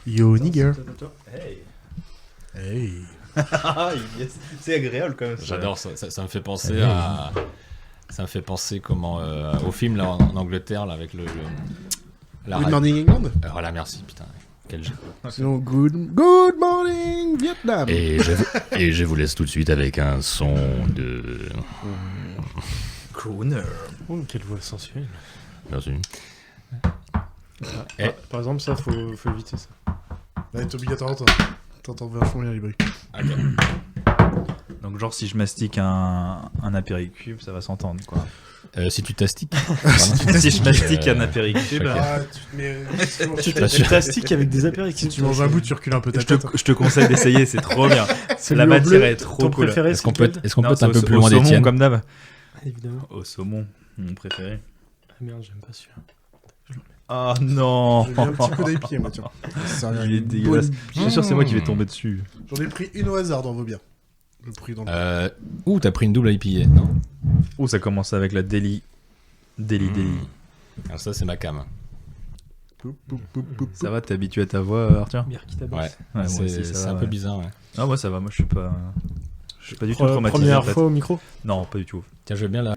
Yo, nigger. Hey. Hey. Yes. C'est agréable quand même. J'adore ça. Ça me fait penser à. Ça me fait penser comment au film là en Angleterre là avec le la Good morning England. Voilà, merci putain. Quel jeu. Sinon, good morning Vietnam. Et je vous laisse tout de suite avec un son de Crooner. Oh, quelle voix sensuelle. Merci. Par exemple, ça, faut éviter ça. Là, c'est obligatoire, t'entends vachement bien les bruits. Donc genre si je mastique un apéricube, ça va s'entendre quoi. Si tu t'astiques. Si je mastique un apéricube, Ah, tu Plastique avec des apéritifs. tu manges un bout, tu recules un peu ta tête. je te conseille d'essayer, c'est trop bien. C'est La le bleu. matière est trop Ton cool. préféré, Est-ce qu'on c'est peut lequel être Non, un peu c'est plus au loin saumon, d'Étienne comme d'hab. Évidemment. Au saumon, mon préféré. Ah merde, j'aime pas celui-là. Ah non. J'ai mis un petit coup d'épied, moi, tiens. Ça a Il est une dégueulasse. bonne- Je suis sûr que c'est moi qui vais tomber dessus. J'en ai pris une au hasard dans vos biens. Le prix dans le... Ouh, t'as pris une double IPA, non? Oh, ça commence avec la Deli. Deli. Alors ça c'est ma cam. Ça va, t'es habitué à ta voix, Arthur? Bière qui Ouais. tabasse. Ouais, moi c'est aussi, ça c'est va, un peu ouais. bizarre, ouais. Ah, moi ça va, moi je suis pas du tout traumatisé. Première en fait. fois au micro. Non, pas du tout. Tiens, je veux bien la.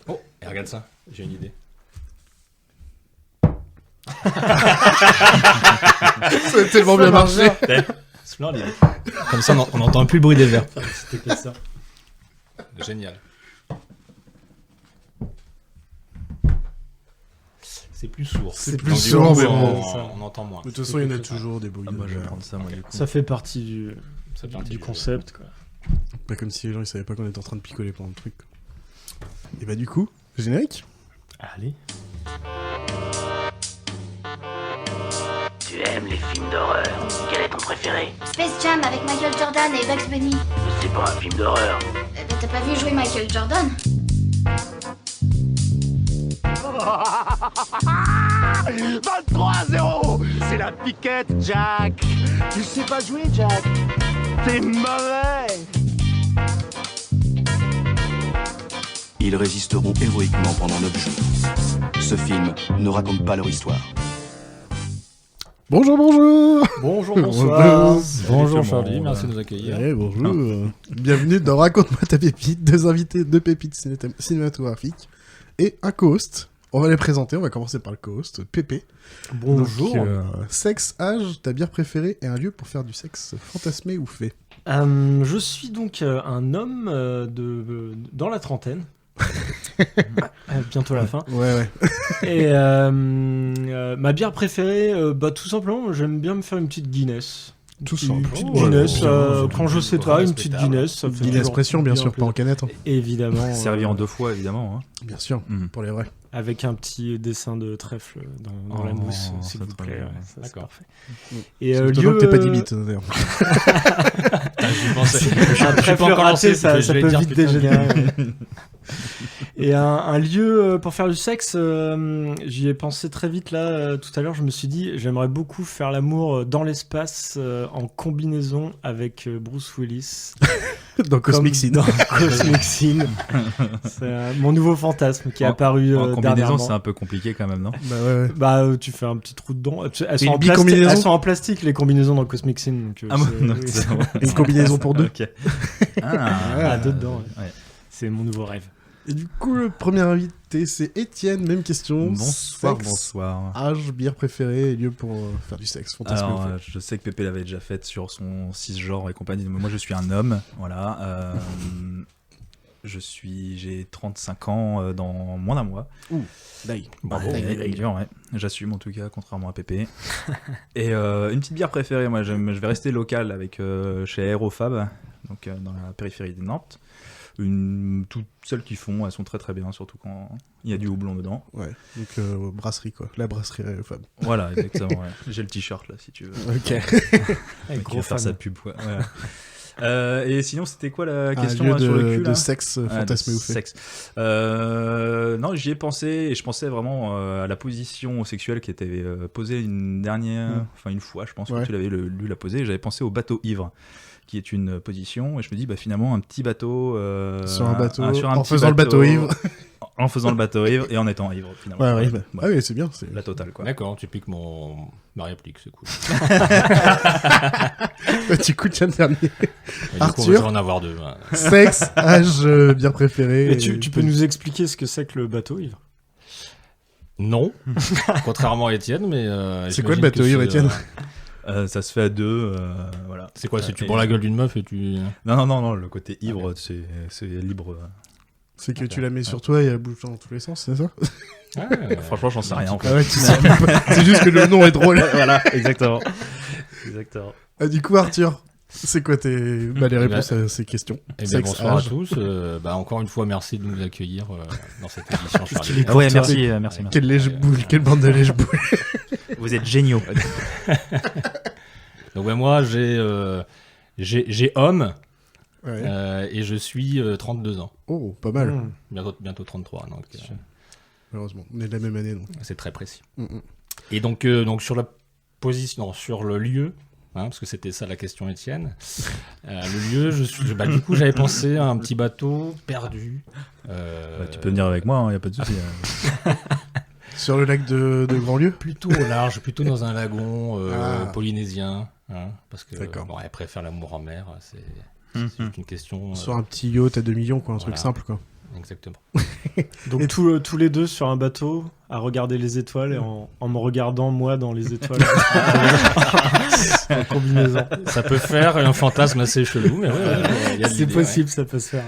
Oh, et regarde ça, j'ai une idée. Ça a tellement bien marché. Splendide. Comme ça, on n'entend plus le bruit des verres. C'était pas ça. Génial. C'est plus sourd. C'est Donc, plus du sourd, coup, mais on entend moins. De toute façon, il y en a toujours des bruits. Ah, moi je vais prendre ça, moi du coup. Ça fait partie Ça fait partie du du concept, quoi. Pas comme si les gens ils savaient pas qu'on était en train de picoler plein de trucs. Et bah du coup, générique. Allez. Tu aimes les films d'horreur. Quel est ton préféré? Space Jam avec Michael Jordan et Bugs Bunny. C'est pas un film d'horreur. T'as pas vu jouer Michael Jordan? 23-0. C'est la piquette, Jack. Tu sais pas jouer, Jack. T'es mauvais. Ils résisteront héroïquement pendant 9 jours. Ce film ne raconte pas leur histoire. Bonjour, bonjour. Bonjour, bonsoir. Bonjour Charlie, merci de nous accueillir. Ouais, bonjour. Bienvenue dans Raconte-moi ta pépite, deux invités, deux pépites cinématographiques et un co-host. On va les présenter, on va commencer par le co-host, Pépé. Bonjour. Donc, sexe, âge, ta bière préférée et un lieu pour faire du sexe fantasmé ou fait. Je suis donc un homme dans la trentaine. Bientôt la fin. Ouais. Et ma bière préférée, tout simplement, j'aime bien me faire une petite Guinness. Tout Une simple. petite Ouais, Guinness, bien, quand je sais pas, une petite Guinness. Ça fait Guinness toujours pression, bien sûr, pas en plaisir. canette. Hein. Évidemment. Servi en 2 fois évidemment. Hein. Bien sûr, pour les vrais. Avec un petit dessin de trèfle dans la mousse, s'il ça vous très plaît. bien. Ouais, ça, c'est D'accord. parfait. Et C'est étonnant que t'aies pas dit bite, d'ailleurs. Un trèfle raté, ça peut vite dégénérer. Et un lieu pour faire du sexe, j'y ai pensé très vite là, tout à l'heure, je me suis dit, j'aimerais beaucoup faire l'amour dans l'espace en combinaison avec Bruce Willis. Dans Cosmic Scene. Dans Cosmic Scene. C'est mon nouveau fantasme qui est apparu En combinaison, dernièrement. c'est un peu compliqué quand même, non? Bah ouais. Tu fais un petit trou dedans. Elles sont, Une en plastique, bicombinaison elles sont en plastique, les combinaisons dans Cosmic Scene. Donc, Ah bon, c'est- non, oui, c'est- Une combinaison pour deux. Ok. Ah, deux dedans. Ouais. Ouais. C'est mon nouveau rêve. Et du coup, le premier invité, c'est Étienne. Même question. Bonsoir, Sexe, bonsoir. âge, bière préférée et lieu pour faire du sexe fantasmé ou Alors, fait. je sais que Pépé l'avait déjà faite sur son cisgenre et compagnie. Mais moi, je suis un homme, voilà. J'ai 35 ans dans moins d'un mois. Daï. Ouais, dur, ouais. J'assume en tout cas, contrairement à Pépé. Et une petite bière préférée, moi, je vais rester local avec chez Aérofab, donc dans la périphérie de Nantes. Toutes celles qui font, elles sont très très bien, surtout quand il y a du houblon dedans. Ouais. Donc, brasserie, quoi. La brasserie Aérofab. Voilà, exactement. Ouais. J'ai le t-shirt là, si tu veux. Ok. Qui va faire sa pub, quoi. Voilà. Et sinon, c'était quoi la question lieu là, sur le cul de là sexe fantasmé de ou fait. sexe. Non, j'y ai pensé et je pensais vraiment à la position sexuelle qui était posée une fois, je pense Ouais. que tu l'avais lu la poser. J'avais pensé au bateau ivre, qui est une position et je me dis finalement un petit bateau Sur un bateau, sur un en petit faisant le bateau ivre. en faisant le bateau ivre et en étant ivre finalement. Ouais, Ouais. ah oui, c'est bien. La totale quoi. D'accord, tu piques ma réplique, c'est cool. Du coup, tiens, le dernier. Et du coup, Arthur. je vais en avoir deux. Ouais. Sexe, âge, bière préférée. Et tu peux nous expliquer ce que c'est que le bateau ivre? Non, contrairement à Étienne, mais. C'est quoi le j'imagine bateau que ivre, c'est, Étienne? Ça se fait à deux, voilà. C'est quoi, c'est tu Et- bois la gueule d'une meuf et tu. Non, le côté ivre, c'est libre. C'est que tu la mets sur toi et elle bouge dans tous les sens, c'est ça? Franchement, j'en sais rien en fait. Ah ouais, tu sais même pas. C'est juste que le nom est drôle. Voilà, exactement. Exactement. Ah, du coup, Arthur, c'est quoi les réponses à ces questions? Eh bien, Sexe, bonsoir âge. à tous. Encore une fois, merci de nous accueillir dans cette édition. Charlie. Ah ouais, toi. merci. Quelle lèche-boule, quelle bande de lèche-boule. Vous êtes géniaux. Donc, moi, j'ai homme Ouais. et je suis 32 ans. Oh, pas mal. Bientôt 33. Donc, Heureusement, on est de la même année, donc. c'est très précis. Mm. Et donc sur la position, sur le lieu, parce que c'était ça la question, Étienne. Le lieu, du coup, j'avais pensé à un petit bateau perdu. Tu peux venir avec moi, y a pas de souci. Sur le lac de Grandlieu? Plutôt au large, plutôt dans un lagon polynésien. Parce que elle préfère l'amour en mer. C'est juste une question. Sur un petit yacht à 2 millions, quoi, un truc Voilà. simple, quoi. Exactement. Donc tous les deux sur un bateau à regarder les étoiles et en me regardant moi dans les étoiles en combinaison. Ça peut faire un fantasme assez chelou, mais il y a de C'est l'idée, possible, ça peut se faire.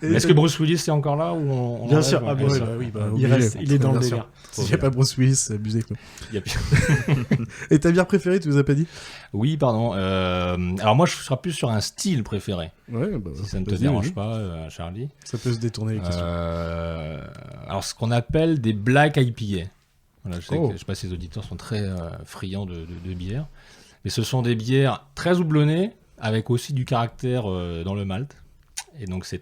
ouais. Est-ce que Bruce Willis est encore là ou on Bien enlève, sûr, on ah enlève bon, ça oui, bah, Il obligé, reste, il est dans le bien sûr. délire. S'il n'y a pas Bruce Willis, c'est abusé, quoi. Il y a- Et ta bière préférée, tu nous as pas dit? Oui, pardon. Alors moi, je serais plus sur un style préféré, Ouais, bah. si ça ne te vas-y, dérange vas-y. pas, Charlie. Ça peut se détourner les questions. Alors, ce qu'on appelle des black IPA. Voilà, je Oh. sais pas si les auditeurs sont très friands de bière, mais ce sont des bières très houblonnées, avec aussi du caractère dans le malt. Et donc, c'est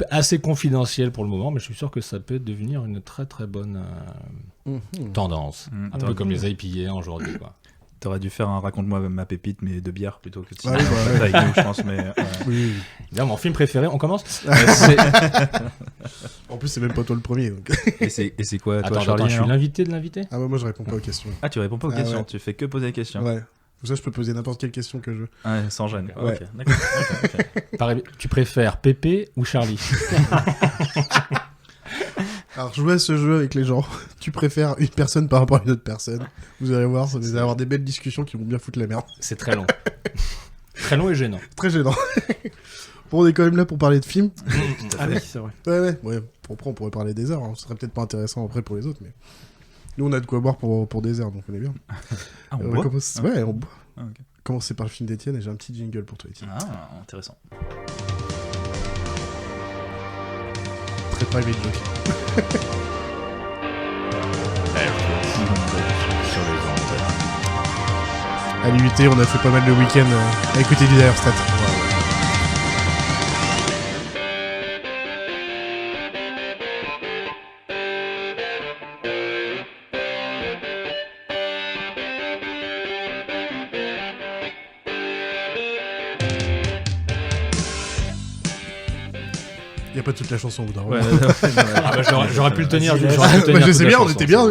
assez confidentiel pour le moment, mais je suis sûr que ça peut devenir une très très bonne tendance. Un peu comme les IPA aujourd'hui, quoi. T'aurais dû faire un raconte-moi ma pépite, mais de bière plutôt que de Ah oui, bah, avec nous, je pense. Mais Oui. Bien, mon film préféré, on commence. En plus, c'est même pas toi le premier. Donc. et c'est quoi, toi, Attends, Charlie je suis alors l'invité de l'invité. Ah, bah, moi, je réponds pas aux questions. Ah, tu réponds pas aux Ah, questions, ouais. tu fais que poser des questions. Ouais. Pour ça, je peux poser n'importe quelle question que je veux. Ouais, sans gêne. quoi. Ouais. Ok, d'accord. Pareil, tu préfères Pépé ou Charlie? Alors, jouer à ce jeu avec les gens, tu préfères une personne par rapport à une autre personne. Vous allez voir, vous allez avoir des belles discussions qui vont bien foutre la merde. C'est très long. Très long et gênant. Très gênant. Bon, on est quand même là pour parler de films. Ah oui, c'est vrai. Ouais. Après, on pourrait parler des heures. Ce serait peut-être pas intéressant après pour les autres, mais. Nous, on a de quoi boire pour des heures, donc on est bien. Ah, on va boit commencer... Ouais, on boit. Ah, ok. Commencer par le film d'Étienne et j'ai un petit jingle pour toi, Étienne. Ah, intéressant. Très private joke. À l'UT, on a fait pas mal de week-ends à écouter du Dire Stat. Y a pas toute la chanson au bout d'un moment. J'aurais pu le tenir. Bah, je sais bien, on était bien.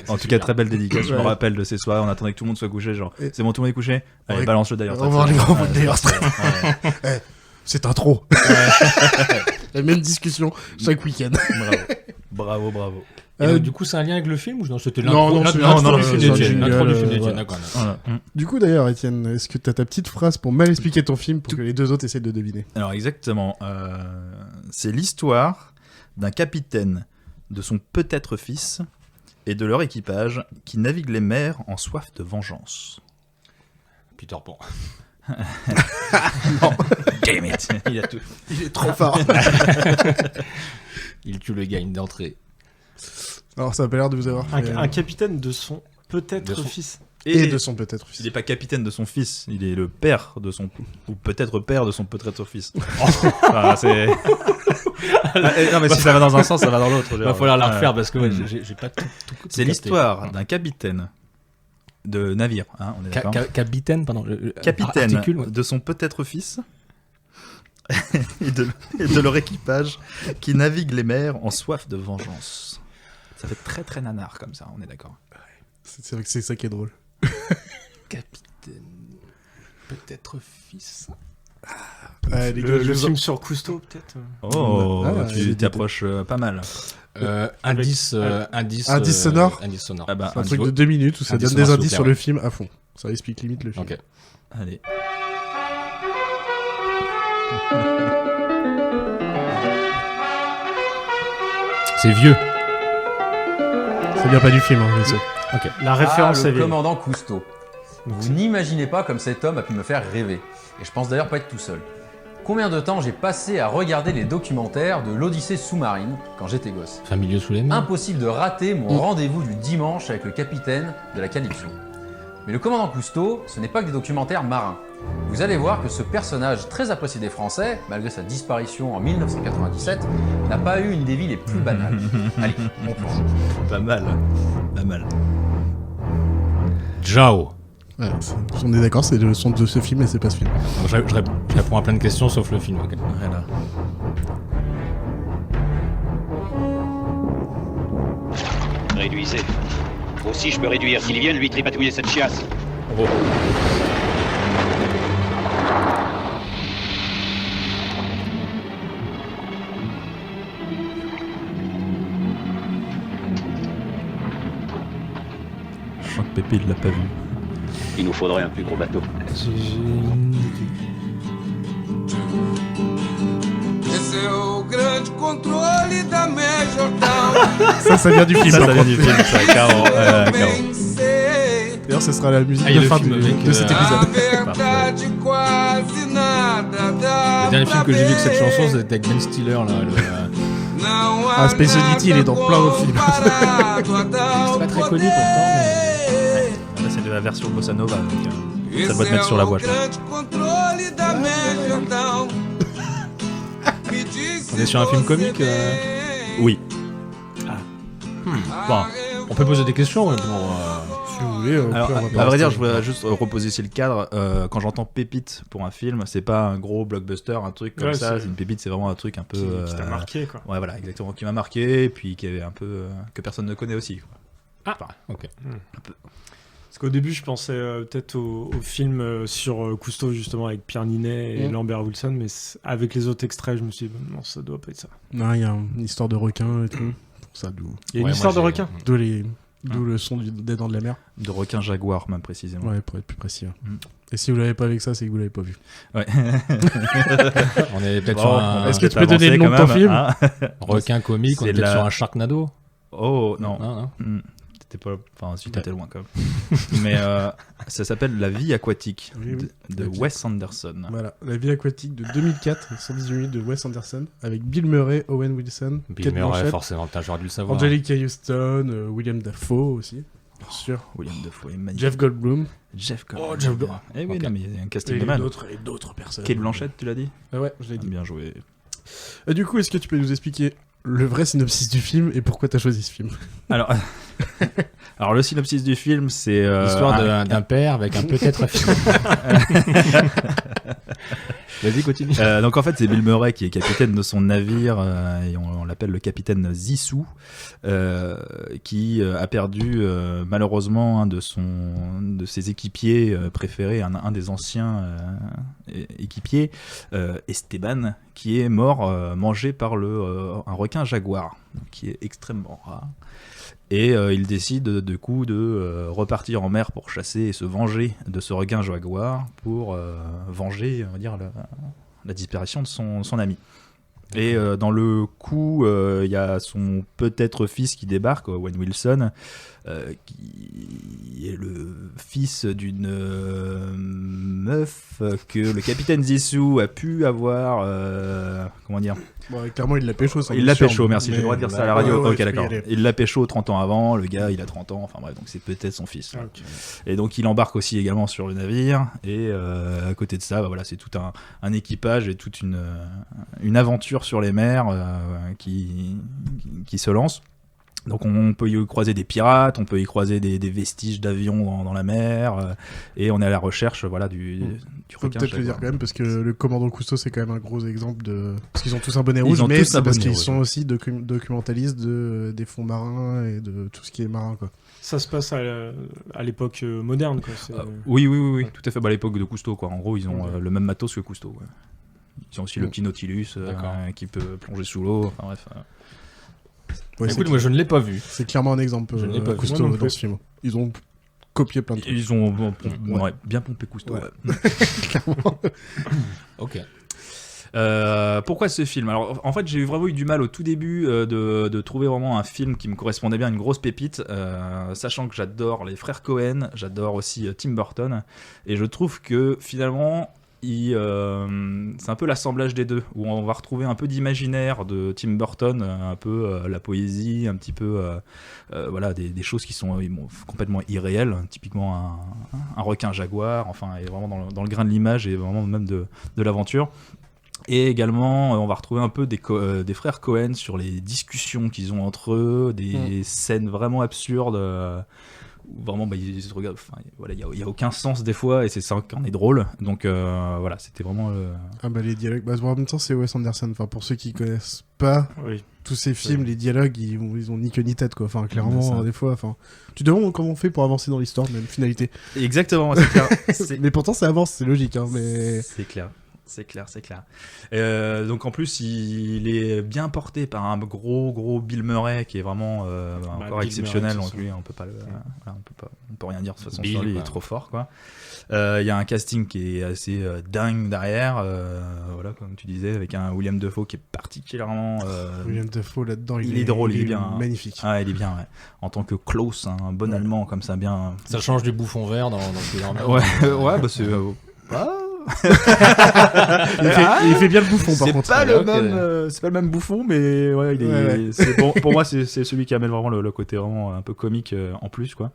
En tout cas, très belle dédicace. Je me rappelle de ces soirs, on attendait que tout le monde soit couché. Genre, Et- c'est bon, tout le monde est couché. Allez, Ouais. balance le d'ailleurs. Au revoir les grands mots de Dire Stat. C'est un trop. La même discussion chaque week-end. Bravo. Et donc, du coup, c'est un lien avec le film ou non? C'était Non, l'intro c'est l'intro un du film jingle, d'Étienne. L'intro du film d'Étienne, voilà. d'accord. Voilà. Du coup, d'ailleurs, Étienne, est-ce que t'as ta petite phrase pour mal expliquer ton film pour que les deux autres essaient de deviner? Alors exactement, c'est l'histoire d'un capitaine, de son peut-être fils et de leur équipage qui navigue les mers en soif de vengeance. Peter Pan. Damn it. Il a tout. Il est trop fort. Il tue le gars d'entrée. Alors, ça a pas l'air de vous avoir fait... Un capitaine de son peut-être De son- fils. Et de son peut-être fils. Il n'est pas capitaine de son fils, il est le père de son... ou peut-être père de son peut-être fils. Enfin, c'est... non mais si ça va dans un sens, ça va dans l'autre. Il va falloir la refaire parce que j'ai pas tout C'est l'histoire d'un capitaine de navire, hein, on est d'accord. Capitaine, pardon. Capitaine Articule, ouais. de son peut-être fils et de leur équipage qui navigue les mers en soif de vengeance. Ça fait très très nanar comme ça, on est d'accord. C'est vrai que c'est ça qui est drôle. Capitaine... Peut-être fils. Les gars, Le film sur Cousteau, peut-être. Oh, tu j'ai t'approches pas mal. Indice sonore. Indice sonore. Ah bah, C'est un truc de 2 minutes où ça Indice donne des sonore, indices s'il sur vous le plaît, film à fond. Ça explique limite le film. Ok. allez. C'est vieux. Ça vient pas du film, hein, bien sûr. La référence le est vieille. commandant Cousteau. Vous n'imaginez pas comme cet homme a pu me faire rêver. Et je pense d'ailleurs pas être tout seul. Combien de temps j'ai passé à regarder les documentaires de l'Odyssée sous-marine quand j'étais gosse. Familier sous les mains. Impossible de rater mon rendez-vous du dimanche avec le capitaine de la Calypso. Mais le commandant Cousteau, ce n'est pas que des documentaires marins. Vous allez voir que ce personnage très apprécié des Français, malgré sa disparition en 1997, n'a pas eu une des vies les plus banales. Allez, on plonge. Pas mal. Pas mal. Jao. Ouais, on est d'accord, c'est le son de ce film et c'est pas ce film. Donc, je réponds à plein de questions sauf le film. Ok. Voilà. Réduisez. Aussi, je peux réduire. Qu'ils viennent lui tripatouiller cette chiasse. Je sens que Pépé il l'a pas vu. Il nous faudrait un plus gros bateau. Ça vient du film. Ça par vient contre. du film, ça, carrément. D'ailleurs, ce sera la musique Ah, il y de a le fin film avec, de cet épisode. Le dernier film que j'ai vu avec cette chanson, c'était avec Ben Stiller. Là, Ah, Space Oddity, il est dans plein d'autres films. c'est pas très connu pourtant, mais... Là, c'est de la version Bossa Nova, donc ça doit te mettre sur la voie, je pense. On est sur un film comique. Oui. Bon, on peut poser des questions. Mais bon, Si vous voulez, Alors, on va à vrai dire, rester- je voudrais juste reposer ici le cadre. Quand j'entends pépite pour un film, c'est pas un gros blockbuster, un truc comme Ouais, ça. c'est- C'est une pépite, c'est vraiment un truc un peu. Qui t'a marqué, quoi. Ouais, voilà, exactement, qui m'a marqué, et puis qui avait un peu que personne ne connaît aussi. Quoi. ok. Parce qu'au début, je pensais peut-être au film sur Cousteau, justement, avec Pierre Ninet et Lambert Wilson, mais avec les autres extraits, je me suis dit, non, ça doit pas être ça. Non, il y a une histoire de requin et tout. Pour ça, d'où Il y a une Ouais, histoire de moi, requin. d'où le son des dents de la mer. De requin jaguar, même précisément. Ouais, pour être plus précis. Mm. Et si vous l'avez pas avec ça, c'est que vous l'avez pas vu. Ouais. On est peut-être Bon, sur un Est-ce que tu peux donner le nom de ton film requin comique, on C'est est peut-être la- sur un Sharknado. Oh, non. Non. T'étais pas. Enfin, si, t'étais loin quand même. Mais ça s'appelle La vie aquatique Oui, oui. de Wes Anderson. Voilà, La vie aquatique de 2004, 118 minutes de Wes Anderson, avec Bill Murray, Owen Wilson, Bill Kate Murray, Blanchett, forcément, j'aurais dû le savoir. Angelica Houston, William Dafoe aussi, bien sûr, William Dafoe est magnifique. Jeff Goldblum, Jeff Goldblum. Oh, Jeff Goldblum. Eh oui, Ok. non, mais il y a un casting et de mal. d'autres personnes. Kate Blanchett, tu l'as dit. Ah ouais, je l'ai dit. Bien joué. Et du coup, est-ce que tu peux nous expliquer le vrai synopsis du film et pourquoi t'as choisi ce film? Alors, alors le synopsis du film, c'est L'histoire d'un père avec un peut-être fils. Vas-y, continue. donc en fait, c'est Bill Murray qui est capitaine de son navire et on l'appelle le capitaine Zissou, qui a perdu malheureusement un de ses équipiers préférés, un des anciens équipiers, Esteban, qui est mort mangé par un requin jaguar, qui est extrêmement rare. Et il décide du coup de repartir en mer pour chasser et se venger de ce requin jaguar pour venger, on va dire, la disparition de son ami. Et dans le coup, il y a son peut-être fils qui débarque, Owen Wilson, qui est le fils d'une meuf que le capitaine Zissou a pu avoir. Comment dire? Bon, clairement, il l'a pécho. ça, Il bien l'a sûr, pécho, merci, j'ai le droit de dire ça à la radio. ouais, Ok, tu peux y d'accord. aller. Il l'a pécho 30 ans avant, le gars il a 30 ans, enfin bref, donc c'est peut-être son fils. Ah, ok. Et donc il embarque aussi également sur le navire, et à côté de ça, bah, voilà, c'est tout un équipage et toute une aventure sur les mers qui se lance. Donc on peut y croiser des pirates, on peut y croiser des vestiges d'avions dans la mer, et on est à la recherche voilà, du Faut requin. peut-être le dire quand même, parce que le commandant Cousteau, c'est quand même un gros exemple de... Parce qu'ils ont tous un bonnet Ils rouge, ont mais tous un c'est parce bonnet qu'ils rouge. sont aussi documentalistes des fonds marins et de tout ce qui est marin, quoi. Ça se passe à l'époque moderne, quoi. Oui, tout à fait. À l'époque de Cousteau, quoi. En gros, ils ont le même matos que Cousteau. Ouais. Ils ont aussi le petit Nautilus qui peut plonger sous l'eau. Enfin bref. Ouais, Écoute, moi je ne l'ai pas vu. C'est clairement un exemple Je ne l'ai pas vu. Cousteau Moi non dans plus. ce film. Ils ont copié plein de trucs. Ils ont bien pompé Cousteau. Ouais. Ouais. Clairement. Ok. Pourquoi ce film? Alors en fait j'ai vraiment eu du mal au tout début de trouver vraiment un film qui me correspondait bien, une grosse pépite, sachant que j'adore les frères Cohen, j'adore aussi Tim Burton, et je trouve que finalement c'est un peu l'assemblage des deux, où on va retrouver un peu d'imaginaire de Tim Burton, un peu la poésie, un petit peu voilà, des choses qui sont complètement irréelles, typiquement un requin jaguar, enfin, et vraiment dans le grain de l'image et vraiment même de l'aventure. Et également, on va retrouver un peu des frères Cohen sur les discussions qu'ils ont entre eux, des scènes vraiment absurdes, où vraiment ils se regardent, enfin, voilà, il y a aucun sens des fois, et c'est ça qui en est drôle. Donc voilà, c'était vraiment Ah bah les dialogues, bah, en même temps c'est Wes Anderson, enfin pour ceux qui connaissent pas tous ces films, les dialogues ils ont ni queue ni tête, quoi, enfin clairement des fois, enfin tu te demandes comment on fait pour avancer dans l'histoire, même finalité. Exactement, c'est clair. Mais pourtant ça avance, c'est logique, hein, mais... C'est clair. C'est clair. Donc en plus, il est bien porté par un gros Bill Murray qui est vraiment encore Bill exceptionnel. Murray, Donc lui, on peut rien dire de toute façon Bill, sur lui, il est trop fort, quoi. Il y a un casting qui est assez dingue derrière, voilà, comme tu disais, avec un William Dafoe qui est particulièrement. William Dafoe là-dedans, il est drôle, il est bien, magnifique. Ah, il est bien, ouais. En tant que Klaus, un bon Allemand comme ça, bien. Ça change du bouffon vert dans Ouais, bah c'est. Il fait bien le bouffon, par contre. C'est pas le même bouffon, mais ouais, c'est bon, pour moi, c'est celui qui amène vraiment le côté vraiment un peu comique en plus, quoi.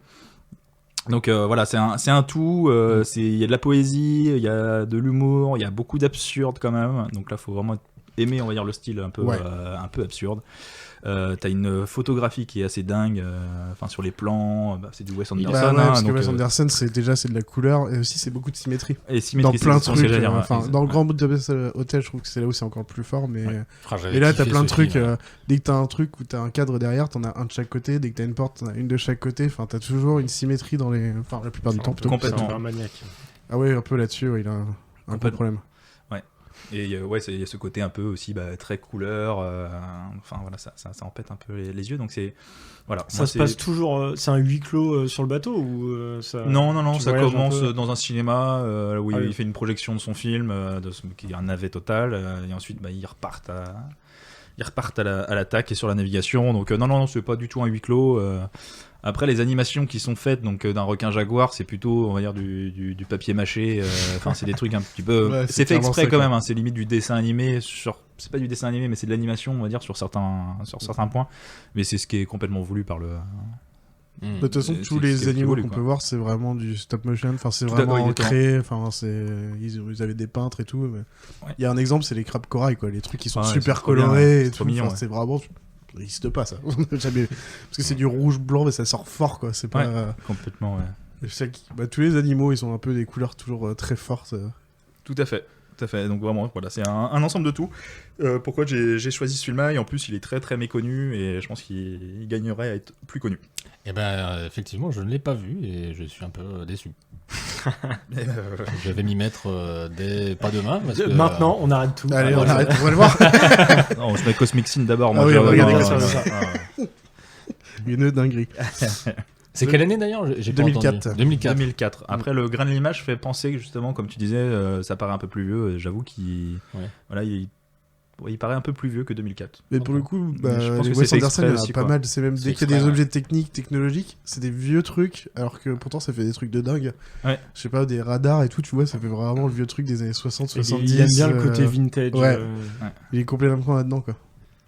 Donc voilà, c'est un tout. Il y a de la poésie, il y a de l'humour, il y a beaucoup d'absurde quand même. Donc là, faut vraiment aimer, on va dire, le style un peu absurde. T'as une photographie qui est assez dingue, enfin sur les plans, c'est du Wes Anderson. Bah ouais, parce que Wes Anderson c'est de la couleur, et aussi c'est beaucoup de symétrie. Et symétrie, dans plein de trucs, dire, dans le Grand Budapest Hotel, je trouve que c'est là où c'est encore plus fort, mais Ouais. et là t'as plein de trucs, dès que t'as un truc où t'as un cadre derrière, t'en as un de chaque côté, dès que t'as une porte, t'en as une de chaque côté, enfin t'as toujours une symétrie dans les... Enfin la plupart du temps plutôt. Complètement. C'est un maniaque. Ah ouais, un peu là-dessus, il a un gros problème. Et il y a ce côté un peu aussi très couleur, enfin voilà, ça en pète un peu les yeux, donc c'est voilà. Ça se passe toujours, c'est un huis clos sur le bateau ou ça... Non, tu ça voyages commence un peu dans un cinéma où Ah oui. il fait une projection de son film, qui est un navet total, et ensuite ils repartent à l'attaque et sur la navigation. Donc non, c'est pas du tout un huis clos. Après, les animations qui sont faites donc d'un requin jaguar, c'est plutôt, on va dire, du papier mâché. Enfin, c'est des trucs un petit peu. Ouais, c'est fait exprès ça, quand quoi. même. Hein, c'est limite du dessin animé. C'est pas du dessin animé, mais c'est de l'animation, on va dire, sur certains points. Mais c'est ce qui est complètement voulu par le. De toute façon, C'est tous ce les qui est animaux voulu, qu'on quoi. peut voir, c'est vraiment du stop motion. Enfin, c'est Tout à vraiment fait, exactement. créé. Enfin, ils avaient des peintres et tout. Mais... Ouais. Il y a un exemple, c'est les crabes corail, quoi. Les trucs qui sont Ouais, super c'est trop bien, colorés ouais. et C'est tout. trop mignon, Enfin, ouais. c'est vraiment. Ça n'existe pas, ça. Jamais. Parce que c'est du rouge blanc, mais ça sort fort, quoi. C'est pas. Complètement, ouais. Tous les animaux, ils ont un peu des couleurs toujours très fortes. Tout à fait. Donc vraiment, voilà, c'est un ensemble de tout. Pourquoi j'ai choisi ce film-là, et en plus il est très très méconnu, et je pense qu'il gagnerait à être plus connu. Eh ben, effectivement, je ne l'ai pas vu et je suis un peu déçu. Je vais m'y mettre pas demain. Parce que, Maintenant, on arrête tout. Allez, Ah, on voilà. arrête, on va le voir. Non, je mets Cosmic Sin d'abord. Ah oui, on va regarder non, ça, non, ça. non. Une dinguerie. C'est quelle année d'ailleurs? J'ai pas 2004. entendu. 2004. 2004. Après, le grain de l'image fait penser que justement, comme tu disais, ça paraît un peu plus vieux. J'avoue qu'il voilà, il paraît un peu plus vieux que 2004. Mais pour le coup, Mais je pense les que Wes c'était Anderson, il y en exprès a aussi, pas quoi. mal. C'est même dès C'est qu'il y a des exprès, objets techniques, technologiques, c'est des vieux trucs, alors que pourtant ça fait des trucs de dingue. Ouais. Je sais pas, des radars et tout, tu vois, ça fait vraiment le vieux truc des années 60, 70. Il aime bien le côté vintage. Ouais. Il est complètement là-dedans, quoi.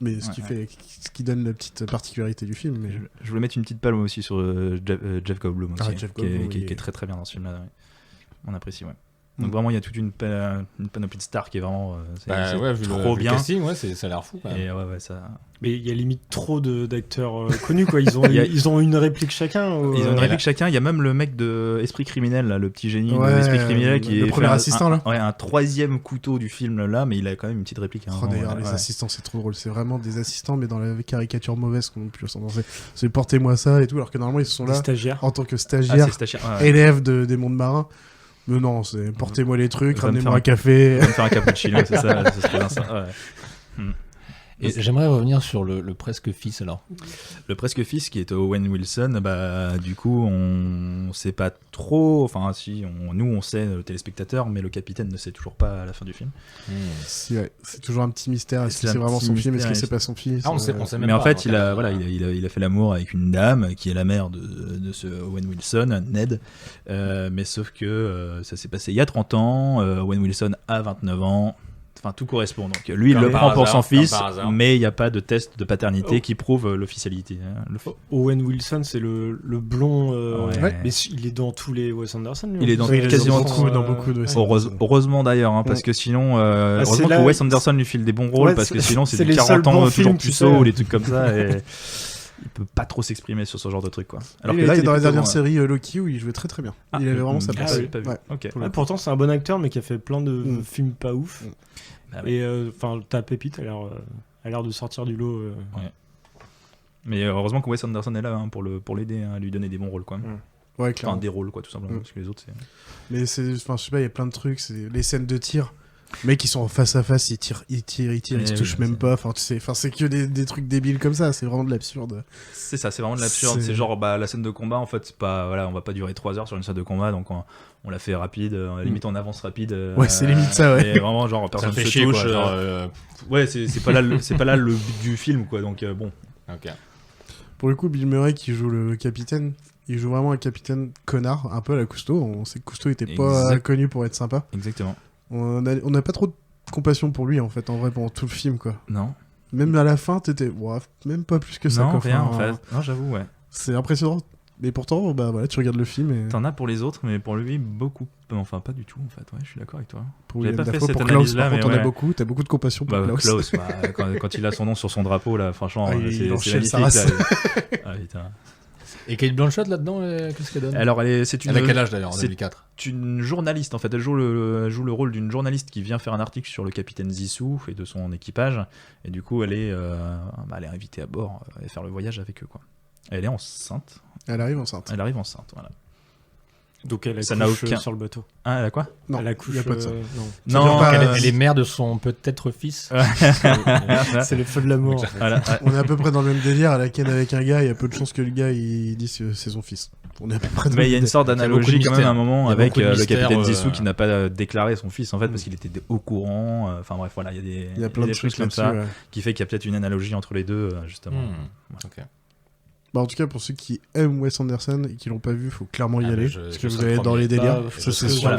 Mais ce Ouais, ce qui donne la petite particularité du film. Mais... Je voulais mettre une petite palme aussi sur Jeff Goldblum aussi, Jeff qui est- Goldblum, qui est oui. très très bien dans ce film-là. Ouais. On apprécie, ouais. Donc vraiment, il y a toute une panoplie de stars qui est vraiment vu trop bien. Le casting, ça a l'air fou. Quand même. Et ça. Mais il y a limite trop d'acteurs connus, quoi. Ils ont une réplique chacun. Ils ont une réplique chacun. Il y a même le mec de Esprit criminel, là, le petit génie de Esprit criminel, qui le est premier assistant là. Un troisième couteau du film là, mais il a quand même une petite réplique. Hein, d'ailleurs, les assistants, c'est trop drôle. C'est vraiment des assistants, mais dans la caricature mauvaise qu'on peut s'en lancer. C'est portez-moi ça et tout, alors que normalement ils sont là en tant que stagiaires, élèves des mondes marins. Mais non, c'est portez-moi les trucs, ramenez-moi un café. Va me faire un cappuccino, c'est ça. C'est bien ça. Ouais. Et j'aimerais revenir sur le presque fils alors. Le presque fils qui est Owen Wilson, du coup on sait pas trop, enfin si, nous on sait, le téléspectateur, mais le capitaine ne sait toujours pas à la fin du film. Si, ouais. C'est toujours un petit mystère, est-ce que c'est vraiment son fils, est-ce que c'est pas son fils? On sait même mais pas, en fait il a fait l'amour avec une dame qui est la mère de ce Owen Wilson, Ned, mais sauf que ça s'est passé il y a 30 ans, Owen Wilson a 29 ans. Enfin, tout correspond. Donc, lui, il le prend pour son fils, mais il n'y a pas de test de paternité qui prouve l'officialité. Owen Wilson, c'est le blond. Mais il est dans tous les Wes Anderson. Lui, il est dans quasiment dans beaucoup de Wes Anderson. Heureusement d'ailleurs, parce que sinon, heureusement que Wes Anderson lui file des bons rôles, parce que sinon, c'est du 40 ans toujours puceau ou des trucs comme ça. Et il peut pas trop s'exprimer sur ce genre de truc, quoi. Alors il était dans la dernière série Loki où il jouait très très bien. Il avait vraiment sa place. Pourtant, c'est un bon acteur, mais qui a fait plein de films pas ouf. Et ta pépite a l'air de sortir du lot. Mais heureusement que Wes Anderson est là pour l'aider à lui donner des bons rôles, quoi. Ouais, clairement. Enfin, des rôles, quoi, tout simplement. Parce que les autres, c'est. Mais je sais pas, il y a plein de trucs. C'est les scènes de tir. Les mecs, ils sont en face à face, ils tirent, ils se touchent même pas. Enfin, tu sais, c'est que des trucs débiles comme ça. C'est vraiment de l'absurde. C'est ça, c'est vraiment de l'absurde. C'est genre, la scène de combat, en fait, c'est pas, on va pas durer 3 heures sur une scène de combat, donc on la fait rapide, limite on avance rapide. Ouais, c'est limite ça, ouais. Et vraiment, genre, personne se touche. Ouais, c'est pas là le but du film, quoi. Donc, bon. Ok. Pour le coup, Bill Murray qui joue le capitaine, il joue vraiment un capitaine connard, un peu à la Cousteau. On sait que Cousteau était pas connu pour être sympa. Exactement. On n'a pas trop de compassion pour lui, en fait, en vrai, pendant tout le film, quoi. Non. Même à la fin, t'étais... même pas plus que ça, non, quoi. Rien, en fait. Non, j'avoue, ouais. C'est impressionnant. Mais pourtant, tu regardes le film et... T'en as pour les autres, mais pour lui, beaucoup. Enfin, pas du tout, en fait. Ouais, je suis d'accord avec toi. Pour Willem Dafoe, pour Klaus, par contre, t'en as beaucoup. T'as beaucoup de compassion pour Klaus. Quand il a son nom sur son drapeau, là, franchement, c'est magnifique. Ah, putain. Et Kate Blanchett là-dedans, qu'est-ce qu'elle donne? Alors, elle a quel âge d'ailleurs en 2004? C'est une journaliste en fait. Elle joue le rôle d'une journaliste qui vient faire un article sur le capitaine Zissou et de son équipage. Et du coup, elle est invitée à bord et faire le voyage avec eux, quoi. Elle est enceinte. Elle arrive enceinte, voilà. Donc elle accouche sur le bateau. Ah, elle a quoi? Non, elle accouche. Il y a pas de ça. Non, elle est mère de son peut-être fils. C'est les feux de l'amour. En fait. Voilà. On est à peu près dans le même délire. Elle a ken avec un gars. Il y a peu de chances que le gars il dise que c'est son fils. On est à peu près. Mais il y a une sorte d'analogie quand même à un moment avec le capitaine Zissou qui n'a pas déclaré son fils en fait parce qu'il était au courant. Enfin bref, voilà, il y a plein de trucs comme ça qui fait qu'il y a peut-être une analogie entre les deux justement. Ok. Bah en tout cas, pour ceux qui aiment Wes Anderson et qui l'ont pas vu, il faut clairement y aller. Parce que vous allez dans les délires. Ça, c'est sûr.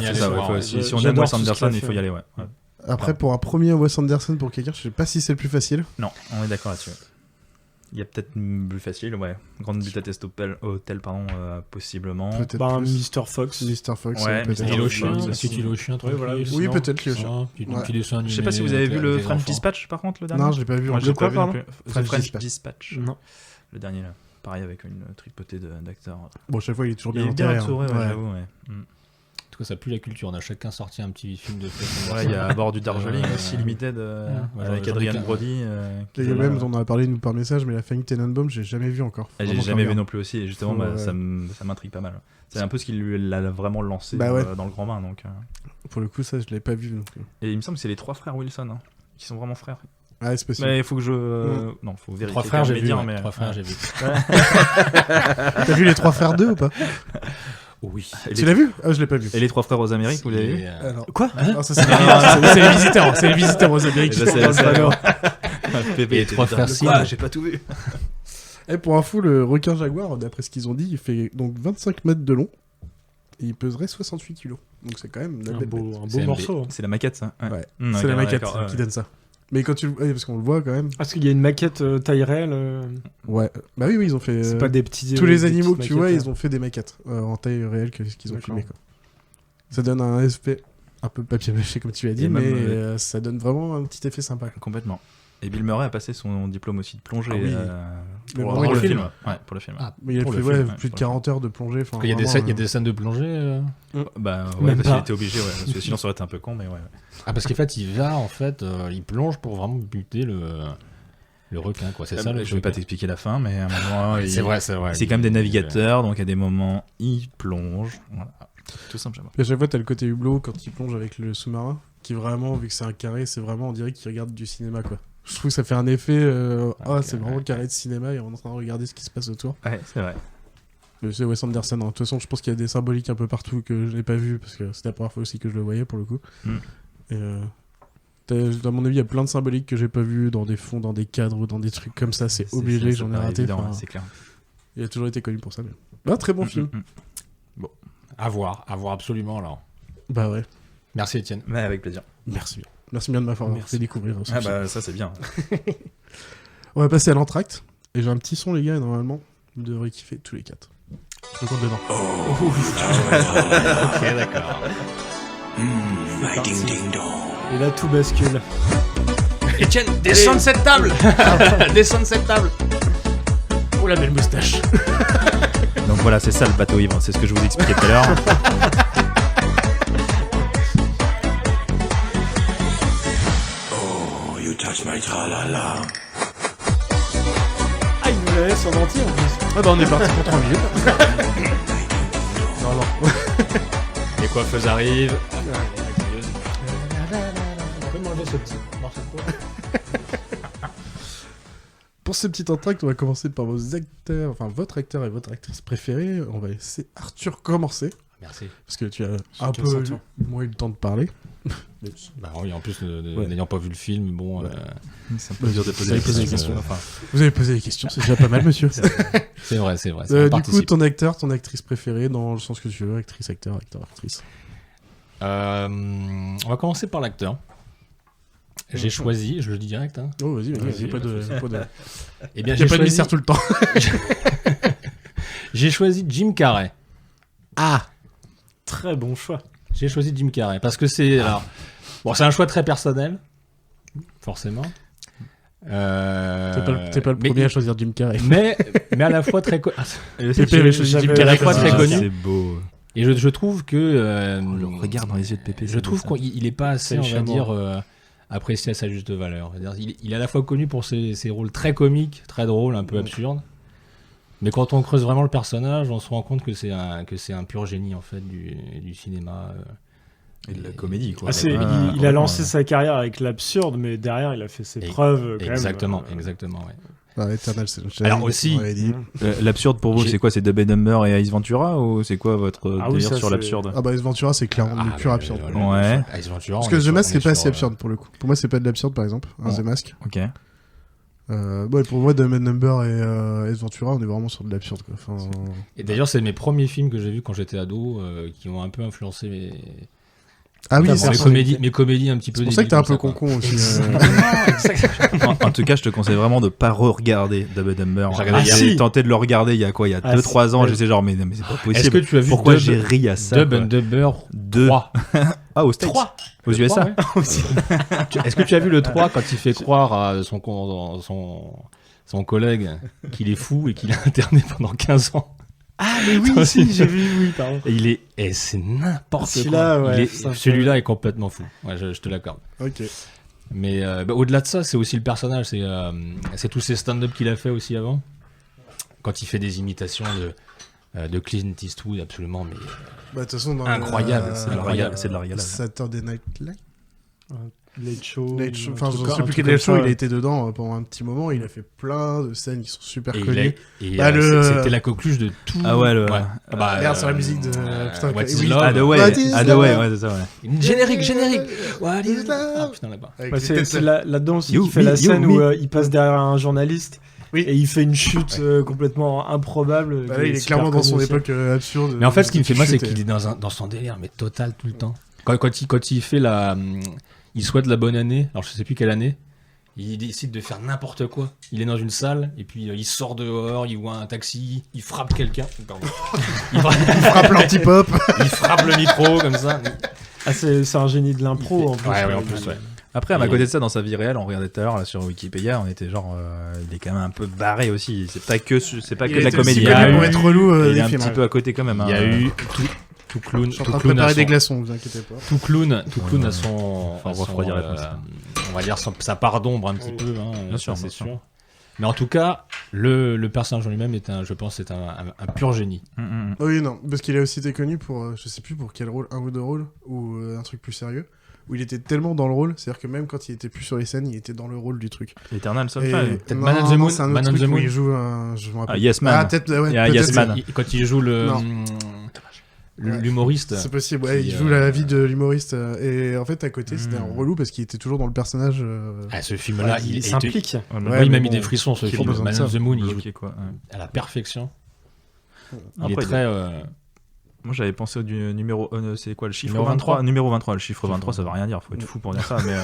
Si on aime Wes Anderson, il faut y aller, ouais. Après, pour un premier Wes Anderson pour quelqu'un, je sais pas si c'est le plus facile. Non, on est d'accord là-dessus. Il y a peut-être plus facile, ouais. Grande Budapest Hotel, pardon, possiblement. Peut-être Mr. Fox. Mr. Fox, ouais. Petit le chien, oui, peut-être le chien. Je sais pas si vous avez vu le French Dispatch, par contre, le dernier. Non, je l'ai pas vu. Moi, je l'ai pas vu. French Dispatch. Non. Le dernier, là. Pareil, avec une tripotée d'acteurs. Bon, chaque fois, il est toujours bien entouré, j'avoue, ouais. En tout cas, ça pue la culture. On a chacun sorti un petit film de il y a À bord du Darjeeling aussi, Limited, avec Adrian Brody. Et même, on en a parlé nous par message, mais la famille Tenenbaum, j'ai jamais vu encore. J'ai jamais vu non plus aussi, et justement, ça m'intrigue pas mal. C'est un peu ce qui l'a vraiment lancé dans le grand bain. Donc. Pour le coup, ça, je l'ai pas vu non plus. Et il me semble que c'est les 3 frères Wilson, qui sont vraiment frères. Ah, c'est possible. Mais il faut que je. Non, faut vérifier. 3 frères, j'ai vu. Mais... 3 frères, j'ai vu. T'as vu les 3 frères 2 ou pas? Oui. Tu l'as vu? Ah, je l'ai pas vu. Et les 3 frères aux Amériques, vous l'avez vu? Quoi? Non, ça, c'est les visiteurs. C'est les visiteurs aux Amériques. Et les 3 frères Sim. J'ai pas tout vu. Et pour info, le requin jaguar, d'après ce qu'ils ont dit, il fait donc 25 mètres de long. Et il peserait 68 kilos. Donc c'est quand même un beau morceau. C'est la maquette, ça? Ouais. C'est la maquette qui donne ça. Mais quand tu parce qu'on le voit quand même. Parce qu'il y a une maquette taille réelle. Ouais. Bah oui, ils ont fait. C'est pas des petits. Tous les animaux que tu vois, ils ont fait des maquettes en taille réelle qu'ils ont filmé, quoi. Ça donne un aspect un peu papier mâché comme tu l'as dit, mais ça donne vraiment un petit effet sympa. Complètement. Et Bill Murray a passé son diplôme aussi de plongée pour le film. Ouais, pour le film. Il a fait plus de 40 heures de plongée. Il y a des scènes de plongée parce qu'il était obligé, parce que sinon ça aurait été un peu con, mais ouais. Parce qu'en fait, il plonge pour vraiment buter le requin, quoi. C'est ça. Je vais pas t'expliquer la fin, mais à un moment, c'est vrai. C'est quand même des navigateurs, donc à des moments, ils plongent. Voilà. Tout simplement. Et à chaque fois, t'as le côté hublot quand il plonge avec le sous-marin, qui vraiment, vu que c'est un carré, c'est vraiment, on dirait qu'il regarde du cinéma, quoi. Je trouve que ça fait un effet, c'est vraiment le carré de cinéma et on est en train de regarder ce qui se passe autour. Ouais, c'est vrai. Mais c'est Wes Anderson. De toute façon, je pense qu'il y a des symboliques un peu partout que je n'ai pas vu parce que c'était la première fois aussi que je le voyais pour le coup. Et à mon avis, il y a plein de symboliques que j'ai pas vu dans des fonds, dans des cadres ou dans des trucs comme ça. C'est obligé, j'en ai raté. C'est clair. Il a toujours été connu pour ça. Mais... très bon film. Bon, à voir absolument alors. Bah ouais. Merci Étienne. Mais avec plaisir. Merci bien de m'avoir fait découvrir. Ça c'est bien. On va passer à l'entracte. Et j'ai un petit son les gars, et normalement, vous devrez kiffer tous les 4. Je compte dedans. Ok, d'accord. Ding ding dong. Et là tout bascule. Étienne, descends de cette table. Descends de cette table. Oh la belle moustache. Donc voilà, c'est ça le bateau ivre, c'est ce que je vous expliquais tout à l'heure. Oh, you touch my tra-la-la. Ah, il nous la laisse en entier en plus. Ah bah on est parti pour 3 minutes. Non. Les coiffeuses arrivent. On peut m'enlever ce petit morceau de peau. Pour ce petit entracte, on va commencer par vos acteurs, enfin votre acteur et votre actrice préférée. On va laisser Arthur commencer. Merci. Parce que tu as un peu moins eu le temps de parler. Bah oui, en plus, n'ayant pas vu le film, bon... C'est un peu dur de poser des questions. Vous avez posé des questions, c'est déjà pas mal, monsieur. C'est vrai. Du coup, ton acteur, ton actrice préférée, dans le sens que tu veux, actrice, acteur, actrice. On va commencer par l'acteur. J'ai choisi, je le dis direct. Hein. Oh, vas-y, pas de... Eh bien, j'ai pas de mystère tout le temps. J'ai choisi Jim Carrey. Ah, très bon choix. J'ai choisi Jim Carrey parce que c'est c'est un choix très personnel, forcément. T'es pas le premier à choisir Jim Carrey. Mais à la fois très connu. Pépé avait choisi Jim Carrey. Très connu. C'est beau. Et je trouve que le regard dans les yeux de Pépé. Je trouve qu'il est pas assez, on va dire, apprécié à sa juste valeur. Il est à la fois connu pour ses rôles très comiques, très drôles, un peu absurdes. Mais quand on creuse vraiment le personnage, on se rend compte que c'est un pur génie en fait du cinéma et de la comédie. Quoi. Il a lancé sa carrière avec l'absurde, mais derrière il a fait ses preuves. Exactement, ouais. Eternal, c'est alors aussi, l'absurde pour vous, c'est quoi? C'est Dumb and Dumber et Ace Ventura, ou c'est quoi votre délire sur l'absurde? Ah bah Ace Ventura, c'est clairement le pur absurde. Ouais. Ace Ventura, parce que The Mask, c'est pas si absurde pour le coup. Pour moi, c'est pas de l'absurde, par exemple, The Mask. Ok. Pour moi, Dumb and Dumber et Ace Ventura, on est vraiment sur de l'absurde, quoi. Enfin... Et d'ailleurs, c'est mes premiers films que j'ai vus quand j'étais ado, qui ont un peu influencé mes comédies un petit peu. C'est pour ça que t'es un peu con aussi. En tout cas, je te conseille vraiment de pas re-regarder Dumb and Dumber. J'ai tenté de le regarder il y a 2-3 ans, j'étais genre mais c'est pas possible. Est-ce que tu as vu pourquoi j'ai ri à ça? Dumb and Dumber 3. Ah, aux States. 3 aux USA. Est-ce que tu as vu le 3 quand il fait croire à son collègue qu'il est fou et qu'il est interné pendant 15 ans? Ah mais oui, si, j'ai vu, oui, pardon. Et c'est n'importe quoi. Ouais, celui-là est complètement fou. Ouais, je te l'accorde. Ok. Mais au-delà de ça, c'est aussi le personnage. C'est tous ces stand-up qu'il a fait aussi avant. Quand il fait des imitations de Clint Eastwood, absolument, mais de toute façon, incroyable. C'est de la régalade. Saturday Night Live. Late Show. Enfin, je sais plus quel Late Show, il a été dedans pendant un petit moment. Il a fait plein de scènes qui sont super connues. C'était la coqueluche de tout. Ah ouais, regarde sur la musique de. What is Love. Ouais, c'est ça, ouais. Générique. What is Love. Ah putain, là-bas. C'est là-dedans aussi qu'il fait la scène où il passe derrière un journaliste. Oui. Et il fait une chute complètement improbable. Il est clairement dans son époque absurde. Mais en fait, ce qui me fait mal, c'est qu'il est dans son délire, mais total tout le temps. Quand il fait il souhaite la bonne année, alors je sais plus quelle année, il décide de faire n'importe quoi. Il est dans une salle, et puis il sort dehors, il voit un taxi, il frappe quelqu'un. Il frappe l'anti-pop. Il frappe le micro, comme ça. C'est un génie de l'impro en plus. Ouais, en plus, ouais. Après, à côté de ça, dans sa vie réelle, on regardait tout à l'heure là, sur Wikipédia, on était genre, il est quand même un peu barré aussi. C'est pas que de la comédie. Il est relou. Il est un petit peu à côté quand même. Il y a eu tout clown. Je suis en train de préparer des glaçons, vous inquiétez pas. Tout clown a son, on va dire sa part d'ombre un petit peu. Bien sûr, c'est sûr. Mais en tout cas, le personnage en lui-même je pense, c'est un pur génie. Oui, non, parce qu'il a aussi été connu pour, je sais plus pour quel rôle, un ou deux rôles, ou un truc plus sérieux, où il était tellement dans le rôle, c'est-à-dire que même quand il était plus sur les scènes, il était dans le rôle du truc. Eternal Sunshine. Peut-être Man on the Moon. C'est un autre truc où il joue un... Je me rappelle. Yes Man. Ah, peut-être, ouais. Yes Man. Quand il joue l'humoriste. C'est possible, ouais, il joue la vie de l'humoriste. Et en fait, à côté, c'était un relou parce qu'il était toujours dans le personnage. Ce film-là, il s'implique. Il m'a mis des frissons, ce film. Man on the Moon, il joue à la perfection. Il est très... Moi, j'avais pensé au numéro... c'est quoi, le chiffre 23 Numéro 23. Le chiffre 23, ça veut rien dire. Faut être fou pour dire ça, mais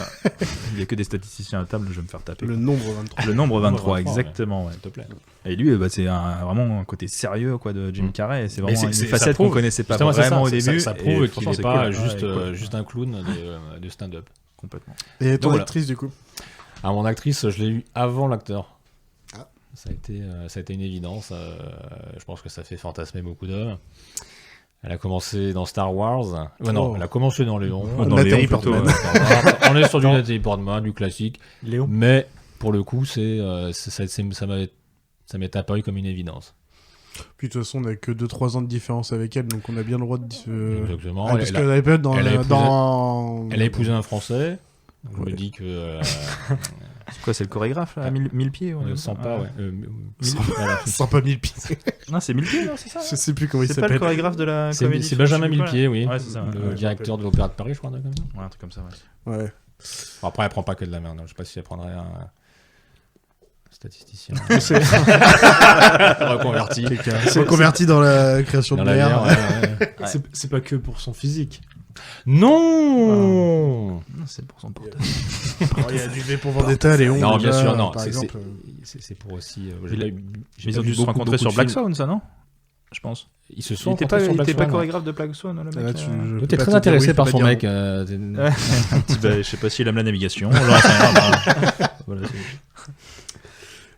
il y a que des statisticiens à table, je vais me faire taper. Le nombre 23. Le nombre 23, exactement, ouais. S'il te plaît. Et lui, c'est vraiment un côté sérieux quoi, de Jim Carrey. C'est vraiment une facette qu'on connaissait pas vraiment au début. Ça prouve qu'il n'est pas juste un clown de stand-up. Complètement. Et ton actrice, du coup Mon actrice, je l'ai eu avant l'acteur. Ça a été une évidence. Je pense que ça fait fantasmer beaucoup d'hommes. Elle a commencé dans Star Wars. Non, elle a commencé dans Léon. Dans Nathalie Portman. On est sur du Nathalie Portman, du classique. Léon. Mais pour le coup, ça m'est apparu comme une évidence. Puis de toute façon, on n'a que 2-3 ans de différence avec elle, donc on a bien le droit de... Exactement. Parce qu'elle avait dans... Elle a épousé un Français. Je me dis que... C'est quoi, c'est le chorégraphe là, 1000 pieds Sans pas, ouais. Sans pas 1000 pieds. Non, c'est 1000 pieds, non, c'est ça. Je sais plus comment il s'appelle. C'est pas le chorégraphe de la comédie. C'est Benjamin Millepied, oui. Ouais, c'est ça. Le directeur de l'Opéra de Paris, je crois, un truc comme ça. Ouais, un truc comme ça, ouais. Ouais. Après, elle prend pas que de la merde. Je sais pas si elle prendrait un statisticien. Reconverti dans la création de bière. C'est pas que pour son physique. Non, c'est pour son portable. Il y a du V pour Vendetta, Léon. Non, bien sûr, non. C'est pour aussi. Ils ont dû se rencontrer sur Black Swan, ça, non? Je pense. Ils se sont rencontrés sur Black Swan. Il était pas chorégraphe de Black Swan, le mec. Tu es très intéressé par son mec. Je sais pas s'il aime la navigation.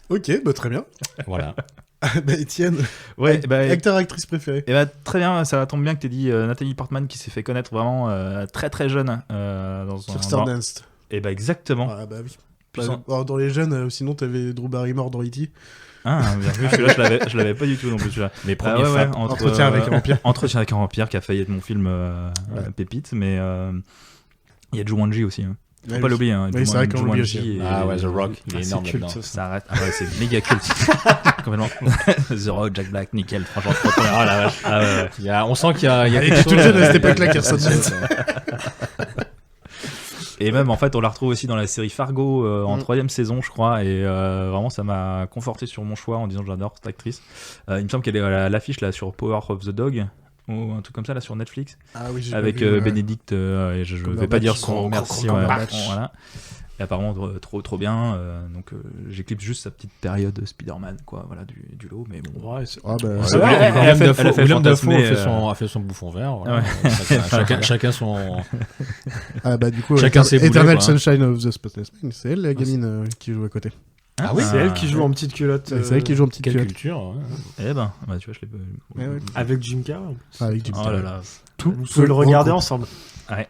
Ok, très bien. Voilà. Étienne, acteur, actrice préférée. Très bien, ça tombe bien que tu aies dit Nathalie Portman qui s'est fait connaître vraiment très très jeune sur Stardust. Exactement. Ah bah oui. Dans les jeunes, sinon t'avais Drew Barrymore dans E.T. Ah, bien vu, celui-là je l'avais pas du tout non plus celui-là. Mes premiers fans. Entretien avec un vampire. Entretien avec un vampire qui a failli être mon film pépite, mais il y a Jumanji aussi. Faut pas l'oublier. Oui, c'est vrai qu'on l'oublie aussi. The Rock, il est énorme là-dedans. Ça arrête. Ah ouais, c'est méga culte. Complètement. The Rock, Jack Black, nickel. Franchement, trop bien. Ah la vache. Ah ouais. On sent qu'il y a quelque chose. Toute jeune à cette époque-là, Kirsten. Et même en fait, on la retrouve aussi dans la série Fargo en 3e saison, je crois. Et vraiment, ça m'a conforté sur mon choix en disant que j'adore cette actrice. Il me semble qu'elle est à l'affiche là sur Power of the Dog. Ou un truc comme ça là sur Netflix avec Bénédicte et je vais pas dire son merci voilà. Et apparemment trop bien donc j'éclipse juste sa petite période Spider-Man quoi voilà du lot mais bon Willem Dafoe a fait son bouffon vert voilà. chacun son du coup chacun ses Eternal Sunshine of the Spotless Mind, c'est elle la gamine qui joue à côté. C'est elle qui joue en petite culotte. C'est elle qui joue en petite culotte. Culture. Eh ben, tu vois, je l'ai pas. Avec Jim Carrey. Avec Jim Carrey. Oh là là. Vous pouvez le regarder ensemble. Ouais.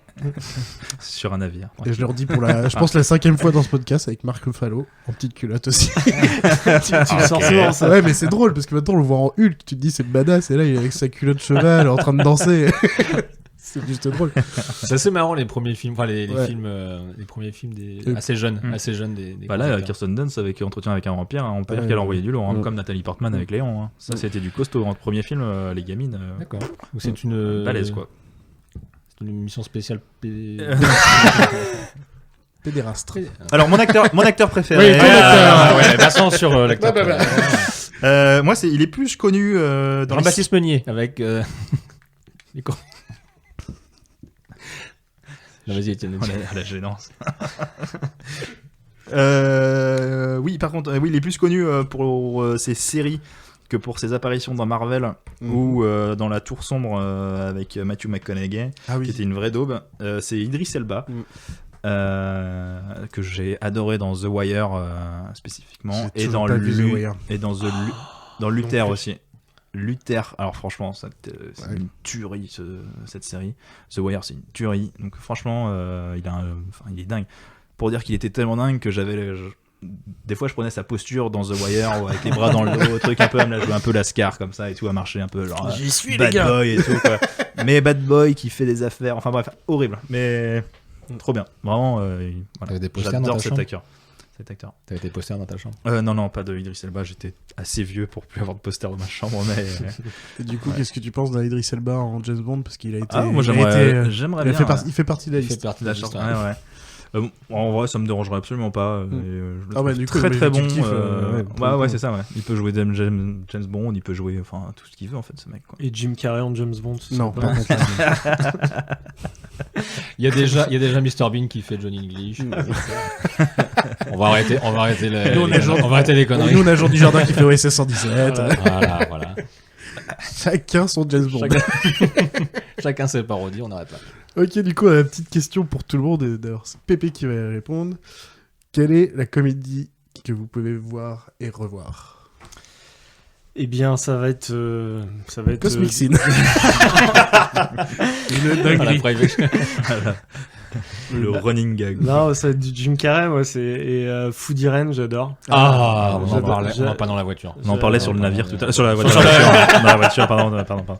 Sur un navire. Ouais. Et je leur dis pour je pense la 5e fois dans ce podcast avec Marc Ruffalo en petite culotte aussi. tu sors souvent ça. Ouais, mais c'est drôle parce que maintenant on le voit en Hulk. Tu te dis c'est badass et là il est avec sa culotte cheval en train de danser. C'est juste drôle. C'est assez marrant les premiers films, les premiers films assez jeunes des là, Kirsten Dunst avec Entretien avec un vampire, on peut dire qu'elle a envoyé du lourd, comme Nathalie Portman avec Léon. Ça, c'était du costaud. En premier film, les gamines. D'accord. C'est une balèze quoi. C'est une émission spéciale. Pédérastre. Alors mon acteur préféré. Oui, ton acteur. Passons sur l'acteur. Moi, il est plus connu dans Jean-Baptiste Meunier avec les Non, vas-y, Étienne. La gênance. Oui, par contre, il est plus connu pour ses séries que pour ses apparitions dans Marvel ou dans La Tour Sombre avec Matthew McConaughey, qui était une vraie daube. C'est Idris Elba. Que j'ai adoré dans The Wire spécifiquement et dans Luther aussi. Luther, alors franchement c'est une tuerie cette série. The Wire c'est une tuerie, donc franchement il est dingue. Pour dire qu'il était tellement dingue que des fois je prenais sa posture dans The Wire avec les bras dans le dos, truc un peu à me la jouer un peu Lascar comme ça et tout, à marcher un peu genre j'y suis, bad les gars. boy et tout quoi. Mais bad boy qui fait des affaires, enfin bref, horrible mais trop bien, vraiment. T'avais des posters dans j'adore ta cet chambre acteur. T'avais des posters dans ta chambre? Non, pas de Idris Elba. J'étais assez vieux pour plus avoir de posters dans ma chambre. Mais et du coup, qu'est-ce que tu penses d'Idris Elba en James Bond, parce qu'il a été. Moi, j'aimerais bien. Il fait partie de la liste. Il fait partie de la liste. En vrai, ça me dérangerait absolument pas. Du coup, très bon. C'est ça. Ouais. Il peut jouer James Bond, il peut jouer tout ce qu'il veut en fait, ce mec. Quoi. Et Jim Carrey en James Bond. Non, pas. Il y a déjà Mr Bean qui fait Johnny English. On va arrêter les conneries. Nous on a Jean Dujardin qui fait OSS 117. Voilà. Chacun son James Bond. Chacun ses parodies, on n'arrête pas. Ok, du coup, on a une petite question pour tout le monde. Et d'ailleurs, c'est Pépé qui va y répondre. Quelle est la comédie que vous pouvez voir et revoir? Eh bien, ça va être Cosmic Sin. Une dinguerie. Le running gag. Non, ça va être du Jim Carrey, moi, et Food Irene, j'adore. On en parlait, on pas dans la voiture. On en parlait sur le navire tout à l'heure. Sur la voiture. Dans la voiture, pardon.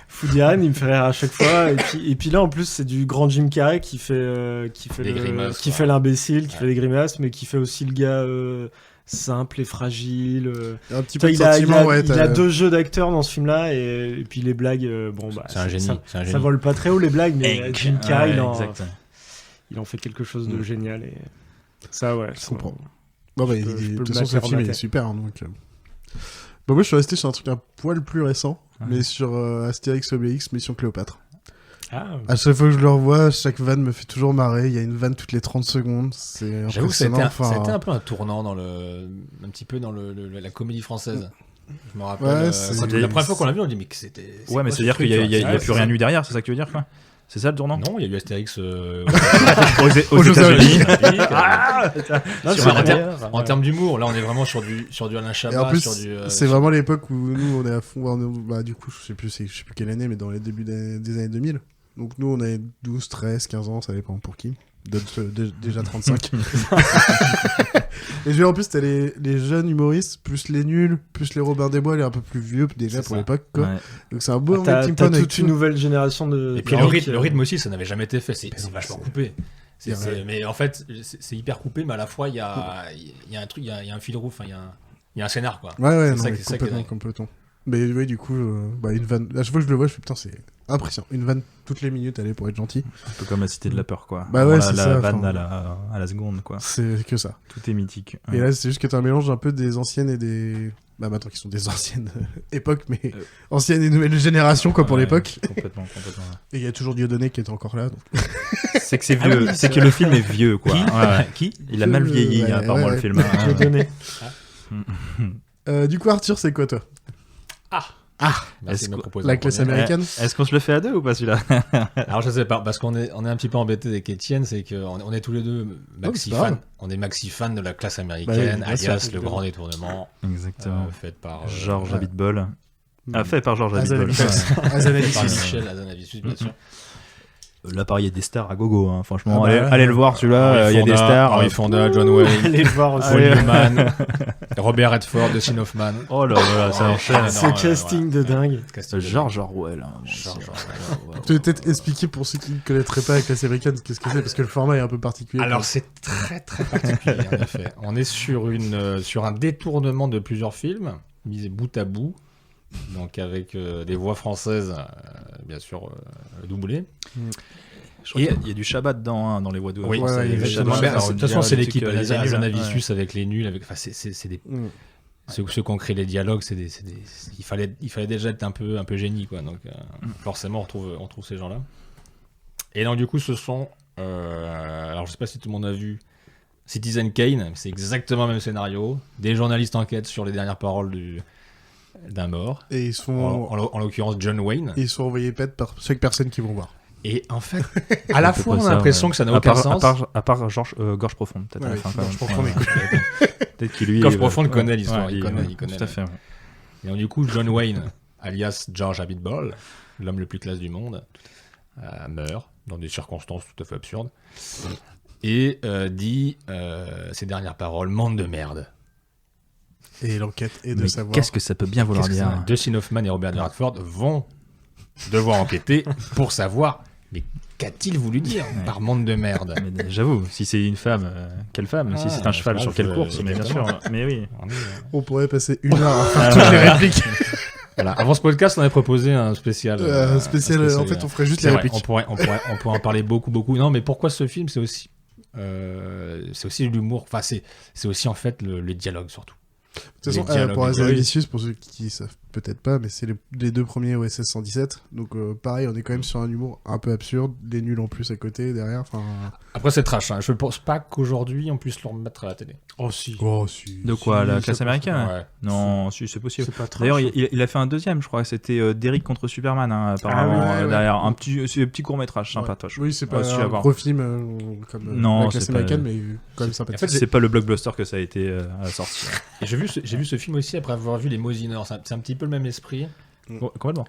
Food Irene, il me fait rire à chaque fois. Et puis là, en plus, c'est du grand Jim Carrey qui fait l'imbécile, qui fait les grimaces, mais qui fait aussi le gars simple et fragile. Un petit peu de sentiment, il a deux jeux d'acteurs dans ce film-là, et puis les blagues, c'est un génie. Ça vole pas très haut les blagues, mais Jim Carrey, il en fait quelque chose de génial. Et ça, je comprends. De toute façon, ce film est super. Donc, moi, je suis resté sur un truc un poil plus récent, mais sur Astérix Obélix, Mission Cléopâtre. À chaque fois que je le revois, chaque vanne me fait toujours marrer. Il y a une vanne toutes les 30 secondes. C'est J'avoue que ça a été un peu un tournant un petit peu dans la comédie française. Je me rappelle. La première fois qu'on l'a vu, on dit mais que c'était. Ouais, mais c'est-à-dire qu'il n'y a plus rien eu derrière, c'est ça que tu veux dire, quoi? C'est ça le tournant? Non, il y a eu Astérix aux États-Unis. En termes d'humour, là on est vraiment sur du Alain Chabat. Et en plus, c'est vraiment l'époque où nous on est à fond. Du coup, je sais plus quelle année, mais dans les débuts des années 2000. Donc nous on avait 12, 13, 15 ans, ça dépend pour qui. Déjà 35. Et en plus t'as les jeunes humoristes, plus les nuls, plus les Robin des Bois, les un peu plus vieux déjà pour l'époque, quoi. Ouais. Donc c'est un beau melting pot. T'as toute une nouvelle génération de... Et puis le rythme aussi, ça n'avait jamais été fait, c'est vachement coupé. Mais en fait, c'est hyper coupé, mais à la fois il y a un truc, il y a un fil rouge, il y a un scénar, quoi. Ouais, complètement. Mais oui, du coup, une vanne. À chaque fois que je le vois, je fais putain, c'est impressionnant. Une vanne toutes les minutes, allez, pour être gentil. Un peu comme la Cité de la Peur, quoi. C'est la vanne à la seconde, quoi. C'est que ça. Tout est mythique. Et là, c'est juste que t'as un mélange un peu des anciennes et des. Maintenant qui sont des anciennes époques, mais anciennes et nouvelles générations, quoi, pour l'époque. Complètement. Et il y a toujours Dieudonné qui est encore là. Donc... c'est que c'est vieux. C'est que le film est vieux, quoi. Qui Il a mal vieilli, apparemment, le film. Dieudonné. Du coup, Arthur, c'est quoi, toi? La classe américaine. Est-ce qu'on se le fait à deux ou pas celui-là? Alors je sais pas, parce qu'on est un petit peu embêté avec Étienne, c'est qu'on est tous les deux maxi-fans. On est maxi-fans de la classe américaine, alias Le Grand Détournement. Exactement. Fait par Georges Abitbol. Fait par Georges Abitbol. Michel Hazanavicius, bien sûr. Là, pareil, il y a des stars à gogo, hein. Franchement. Allez le voir, celui-là. Il y a des stars. Henry Fonda, John Wayne. Allez le voir aussi. Paul Newman. Robert Redford, Dustin Hoffman. Oh là, ça enchaîne. Ce casting de dingue. George Orwell. Tu peux peut-être expliquer pour ceux qui ne connaîtraient pas la classe américaine qu'est-ce que c'est, parce que le format est un peu particulier. Alors, c'est très très particulier, en effet. On est sur un détournement de plusieurs films, mis bout à bout. Donc avec des voix françaises, bien sûr, doublées. Je crois qu'il y a du Chabat dedans, hein, dans les voix de oui, exactement. De toute façon, c'est l'équipe Hazanavicius avec les nuls. C'est des... Ceux qui ont créé les dialogues, il fallait déjà être un peu génie, quoi. Donc forcément, on trouve ces gens-là. Et donc du coup, ce sont... alors je sais pas si tout le monde a vu Citizen Kane, c'est exactement le même scénario. Des journalistes enquêtent sur les dernières paroles d'un mort. Et ils sont en l'occurrence John Wayne. Et ils sont envoyés pète par chaque personne qu'ils vont voir. Et en fait, à la fois, on a l'impression que ça n'a aucun sens. À part Gorge Profonde, peut-être. Ouais, Gorge Profonde, peut-être qu'il lui. Gorge Profonde connaît l'histoire. Ouais, il connaît. Tout à fait. Ouais. Et donc, du coup, John Wayne, alias George Abitbol, l'homme le plus classe du monde, meurt dans des circonstances tout à fait absurdes et dit ces dernières paroles: monde de merde. Et l'enquête est de savoir. Qu'est-ce que ça peut bien vouloir dire? Dustin Hoffman et Robert Redford vont devoir enquêter pour savoir. Mais qu'a-t-il voulu dire par monde de merde? Mais j'avoue, si c'est une femme, quelle femme? Si c'est un cheval, sur quelle course? Mais bien sûr, mais oui. On pourrait passer 1 heure à faire toutes les répliques. Voilà. Avant ce podcast, on avait proposé un spécial. En fait, on ferait juste les répliques. On pourrait en parler beaucoup. Non, mais pourquoi ce film? C'est aussi l'humour. Enfin, c'est aussi en fait le dialogue surtout. De toute façon, pour Azeragicius, pour ceux qui savent peut-être pas, mais c'est les 2 premiers OSS 117. Donc pareil, on est quand même sur un humour un peu absurde, des nuls en plus à côté, derrière. Après, c'est trash. Hein. Je ne pense pas qu'aujourd'hui on puisse le remettre à la télé. Oh si. De quoi, la classe américaine? Ouais. Non, si, c'est possible. C'est pas trash. D'ailleurs, il a fait un deuxième, je crois. C'était Derrick contre Superman, hein, apparemment. Derrière un petit court-métrage sympatoche. Oui, c'est pas un gros film comme la classe américaine, mais quand même sympathique. En fait, c'est pas le blockbuster que ça a été à la sortie. Et j'ai vu ce film aussi après avoir vu Les Mosinors. C'est un petit peu le même esprit. Complètement.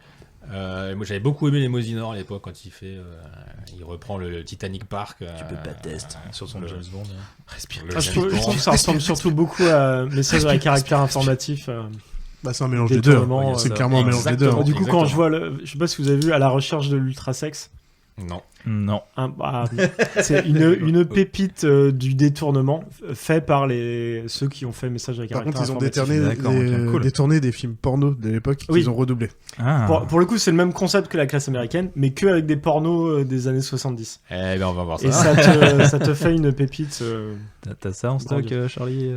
Moi, j'avais beaucoup aimé Les Mosinors à l'époque quand il reprend le Titanic Park. Tu peux pas tester sur son James Bond. Respire. Je trouve que ça ressemble surtout beaucoup à Message avec caractère informatif. C'est un mélange des deux. C'est clairement un mélange des deux. Du coup, quand je vois je sais pas si vous avez vu À la recherche de l'ultrasex. Non. C'est une pépite du détournement fait par ceux qui ont fait Message avec Par caractère contre, informatif. ils ont détourné des films porno de l'époque qu'ils ont redoublés. Pour le coup, c'est le même concept que la classe américaine, mais que avec des pornos des années 70. Eh ben, on va voir ça. Et ça te fait une pépite. T'as ça en stock, Charlie?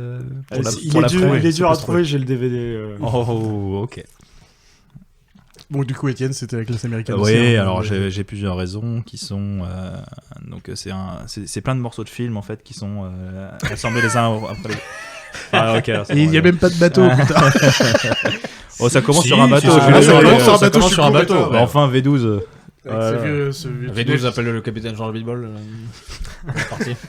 Il est dur à trouver, j'ai le DVD. Oh, ok. Bon, du coup, Étienne, c'était la classe américaine. Oui, alors j'ai plusieurs raisons qui sont. Donc, c'est plein de morceaux de films en fait qui sont assemblés les uns après les. Ah, ok. Et il n'y a même pas de bateau. Oh, ça commence sur un bateau. Ça commence sur un bateau. Enfin, V12. V12 appelle le capitaine Jean Bibol.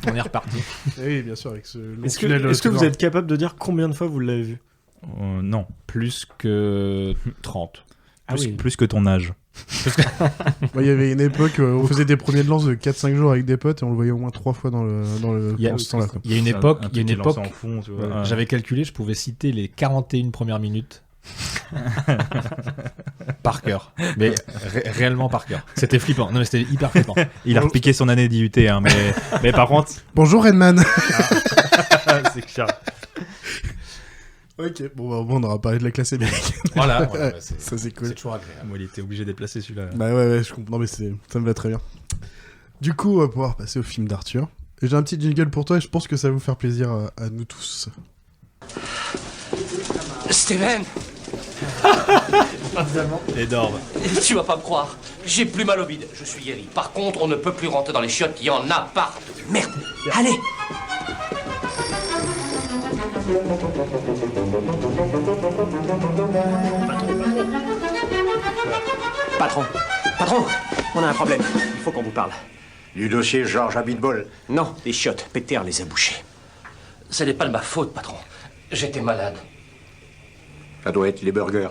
On est reparti. Oui, bien sûr. Est-ce que vous êtes capable de dire combien de fois vous l'avez vu? Non. Plus que 30. Plus que ton âge. Il y avait une époque où on faisait des premiers de lance de 4-5 jours avec des potes et on le voyait au moins 3 fois dans ce temps-là. Il y a une époque, j'avais calculé, je pouvais citer les 41 premières minutes par cœur. Mais réellement par cœur. C'était flippant. Non, mais c'était hyper flippant. Il a repiqué son année d'IUT, hein, mais par contre... Bonjour Redman. C'est clair. Ok, bon, on aura parlé de la classe américaine. Voilà, ça c'est cool. C'est toujours agréable. Moi, il était obligé de déplacer celui-là. Bah ouais, je comprends, mais ça me va très bien. Du coup, on va pouvoir passer au film d'Arthur. Et j'ai un petit jingle pour toi et je pense que ça va vous faire plaisir à nous tous. Steven. Énorme. Tu vas pas me croire, j'ai plus mal au bide, je suis guéri. Par contre, on ne peut plus rentrer dans les chiottes, il y en a partout. Merde, allez. Patron, on a un problème. Il faut qu'on vous parle. Du dossier George Abitbol. Non, les chiottes, Peter les a bouchées. Ce n'est pas de ma faute, patron. J'étais malade. Ça doit être les burgers.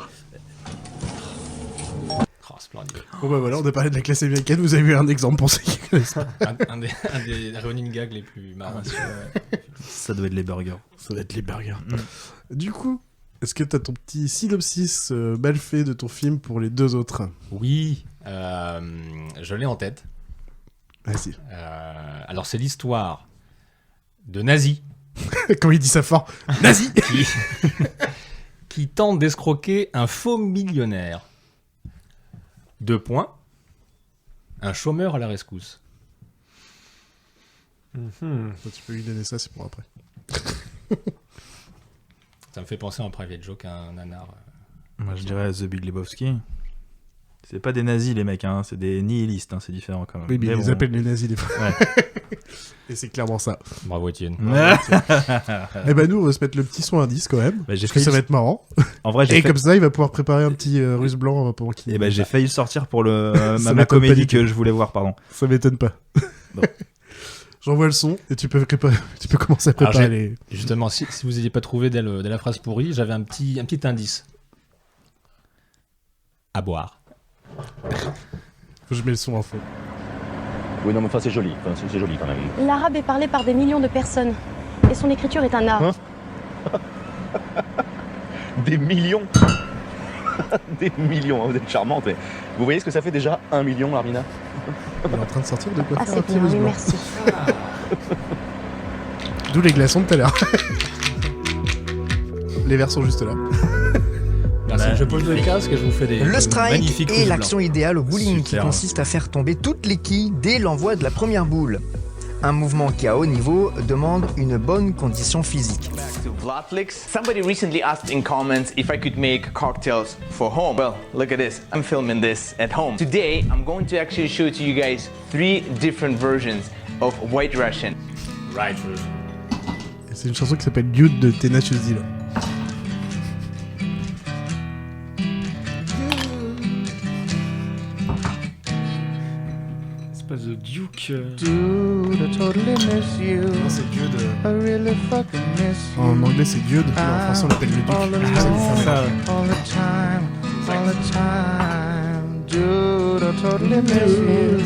Splendide. Bon bah voilà, on a parlé de la classe américaine, vous avez eu un exemple pour ceux qui connaissent pas. un des running gags les plus marrants. Ça doit être les burgers. Ça doit être les burgers. Du coup, est-ce que t'as ton petit synopsis mal fait de ton film pour les 2 autres? Oui, je l'ai en tête. Vas-y. Alors c'est l'histoire de nazis. Quand il dit ça fort. Nazis qui tente d'escroquer un faux millionnaire. 2 points. Un chômeur à la rescousse. Toi, tu peux lui donner ça, c'est pour après. Ça me fait penser en private joke à un nanar. Moi, je dirais The Big Lebowski. C'est pas des nazis, les mecs, hein, c'est des nihilistes, hein, c'est différent quand même. Oui, mais ils les appellent les nazis des fois. Ouais. Et c'est clairement ça. Bravo, Étienne. Et bah, nous, on va se mettre le petit son indice quand même. Parce que ça va être marrant. En vrai, et comme ça, il va pouvoir préparer un petit russe blanc pendant qu'il. Et bah, j'ai failli sortir pour ma comédie que je voulais voir, pardon. Ça m'étonne pas. J'envoie le son et tu peux commencer à préparer les. Justement, si vous n'ayez pas trouvé dès la phrase pourrie, j'avais un petit indice. À boire. Faut que je mets le son en fond. Oui, non, mais enfin, c'est joli. C'est joli quand même. L'arabe est parlé par des millions de personnes. Et son écriture est un art. Hein Des millions. Des millions, vous êtes charmante. Mais vous voyez ce que ça fait déjà 1 million, Armina? On est en train de sortir de quoi faire c'est bien, oui, merci. D'où les glaçons de tout à l'heure. Les verres sont juste là. Merci. Je pose le casque et je vous fais des Le strike magnifiques est l'action idéale au bowling Super. qui consiste à faire tomber toutes les quilles dès l'envoi de la première boule. Un mouvement qui, à haut niveau, demande une bonne condition physique. Back to Vlotflix. Somebody recently asked in comments if I could make cocktails for home. Well, look at this. I'm filming this at home. Today, I'm going to actually show to you guys 3 different versions of White Russian. Right. C'est une chanson qui s'appelle Dude de Tenacious D. Pas The Duke. Dude, I totally miss you. Non, c'est Dude. I really fucking miss you. En anglais, c'est Dude. En français, on l'appelle le Duc. All the time. Dude, I totally miss you.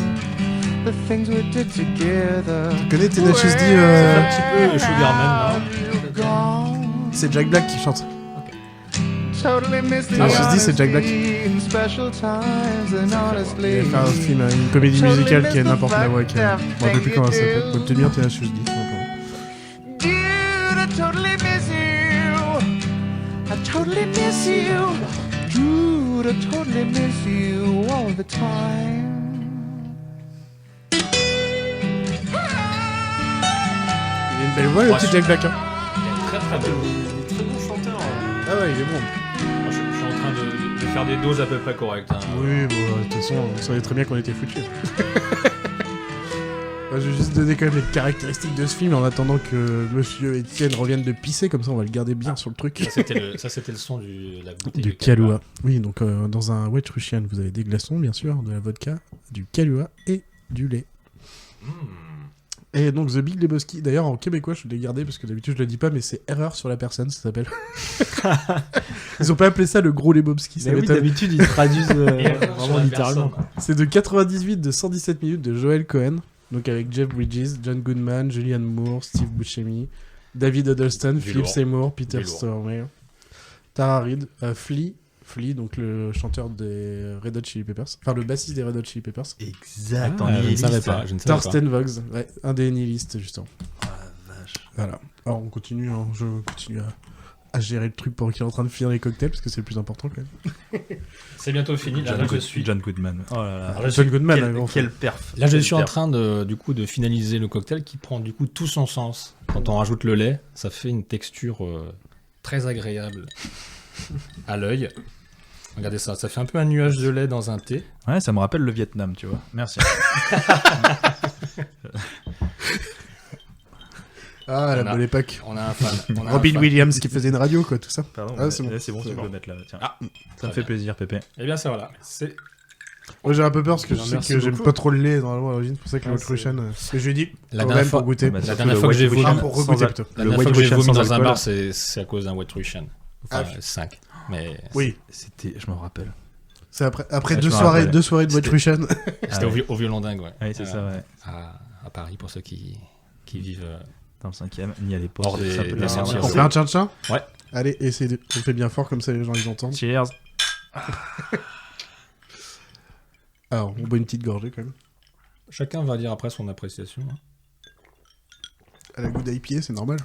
The things we did together. Tu connais Tenacious D un petit peu Sugarman, non? C'est Jack Black qui chante. Totally miss the Tenacious D, c'est Jack Black. special times and honestly. Il a fait un film, une comédie musicale qui est n'importe la voix. Je me rappelle plus comment ça s'appelle. Faut tenir Tenacious D, tout simplement. Dude, I totally miss you. I totally miss you. Dude, I totally miss you all the time. Il a une belle voix, le petit Jack Black. Hein. Il est très bon chanteur. Ah ouais, il est bon. Je suis en train de faire des doses à peu près correctes. Hein. Oui, bon, de toute façon, on savait très bien qu'on était foutus. Je vais juste donner quand même les caractéristiques de ce film en attendant que Monsieur Etienne revienne de pisser, comme ça on va le garder bien sur le truc. Ça c'était le son de la bouteille du Kahlua. Oui, donc dans un White Russian, vous avez des glaçons, bien sûr, de la vodka, du Kahlua et du lait. Et donc The Big Lebowski, d'ailleurs en québécois je l'ai gardé parce que d'habitude je le dis pas, mais c'est Erreur sur la personne, ça s'appelle. Ils ont pas appelé ça le gros Lebowski. Mais oui, d'habitude ils traduisent vraiment littéralement. C'est de 98 de 117 minutes de Joel Cohen, donc avec Jeff Bridges, John Goodman, Julianne Moore, Steve Buscemi, David Huddleston, Philip Seymour, Peter Stormare, Tara Reid, Flea, donc le chanteur des Red Hot Chili Peppers, enfin le bassiste des Red Hot Chili Peppers. Exact. Je ne savais pas. Thorsten Vogt, ouais, un des nihilistes justement. Ah la vache. Voilà. Alors on continue, hein. Je continue à gérer le truc pour qu'il est en train de finir les cocktails parce que c'est le plus important quand même. C'est bientôt fini. Là, je suis John Goodman. Oh là là. John Goodman. Quel perf. Là je suis en train de finaliser le cocktail qui prend du coup tout son sens. Quand on rajoute le lait, ça fait une texture très agréable à l'œil. Regardez ça, ça fait un peu un nuage de lait dans un thé. Ouais, ça me rappelle le Vietnam, tu vois. Merci. Ah, la bonne époque. On a un fan. Robin Williams qui faisait une radio, quoi, tout ça. Pardon, ah, c'est bon, tu peux le mettre là. Tiens. Ah, ça me fait plaisir, Pépé. Eh bien, ça voilà. Moi, j'ai un peu peur parce que je sais que j'aime pas trop le lait dans l'origine, c'est pour ça que le White Russian. Je lui ai dit, la dernière fois, pour goûter. La dernière fois que j'ai vomi dans un bar, c'est à cause d'un White Russian. Enfin, 5. Mais oui, c'était, je me rappelle. C'est après deux soirées de White Russian. C'était au violon dingue, ouais. Oui, c'est ça, ouais. À Paris, pour ceux qui vivent dans le 5e, ni à l'époque. Hors des sentiers. On fait un tchin-tchin ? Ouais. Allez, essayez. On le fait bien fort, comme ça les gens ils entendent. Cheers. Alors, on boit une petite gorgée quand même. Chacun va dire après son appréciation. À la goût d'IPA, c'est normal.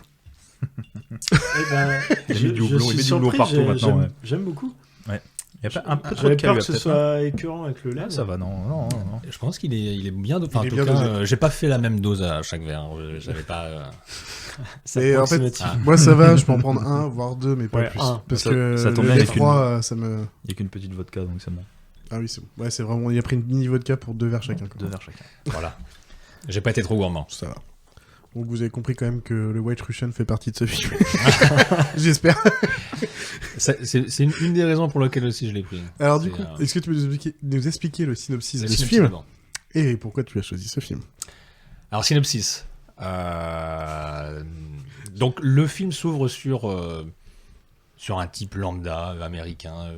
Il met du houblon partout maintenant. J'aime beaucoup. Ouais. Il y a pas un peu J'avais peur que ce soit écœurant avec le lait. Ça va, non. Je pense qu'il est bien dosé. Enfin, en tout cas, j'ai pas fait la même dose à chaque verre. J'avais pas. Et en fait, moi ça va, je peux en prendre 1 voire 2, mais pas plus. Parce que ça tombe le bien, froid, ça me. Il y a qu'une petite vodka, donc c'est bon. Ah oui, c'est bon. Ouais, c'est vraiment. Il a pris une mini vodka pour 2 verres chacun. 2 verres chacun. Voilà. J'ai pas été trop gourmand. Ça va. Donc vous avez compris quand même que le White Russian fait partie de ce film. J'espère. C'est une des raisons pour lesquelles aussi je l'ai pris. Alors du coup, est-ce que tu peux nous expliquer le synopsis de ce film et pourquoi tu as choisi ce film? Alors synopsis. Donc le film s'ouvre sur un type lambda américain,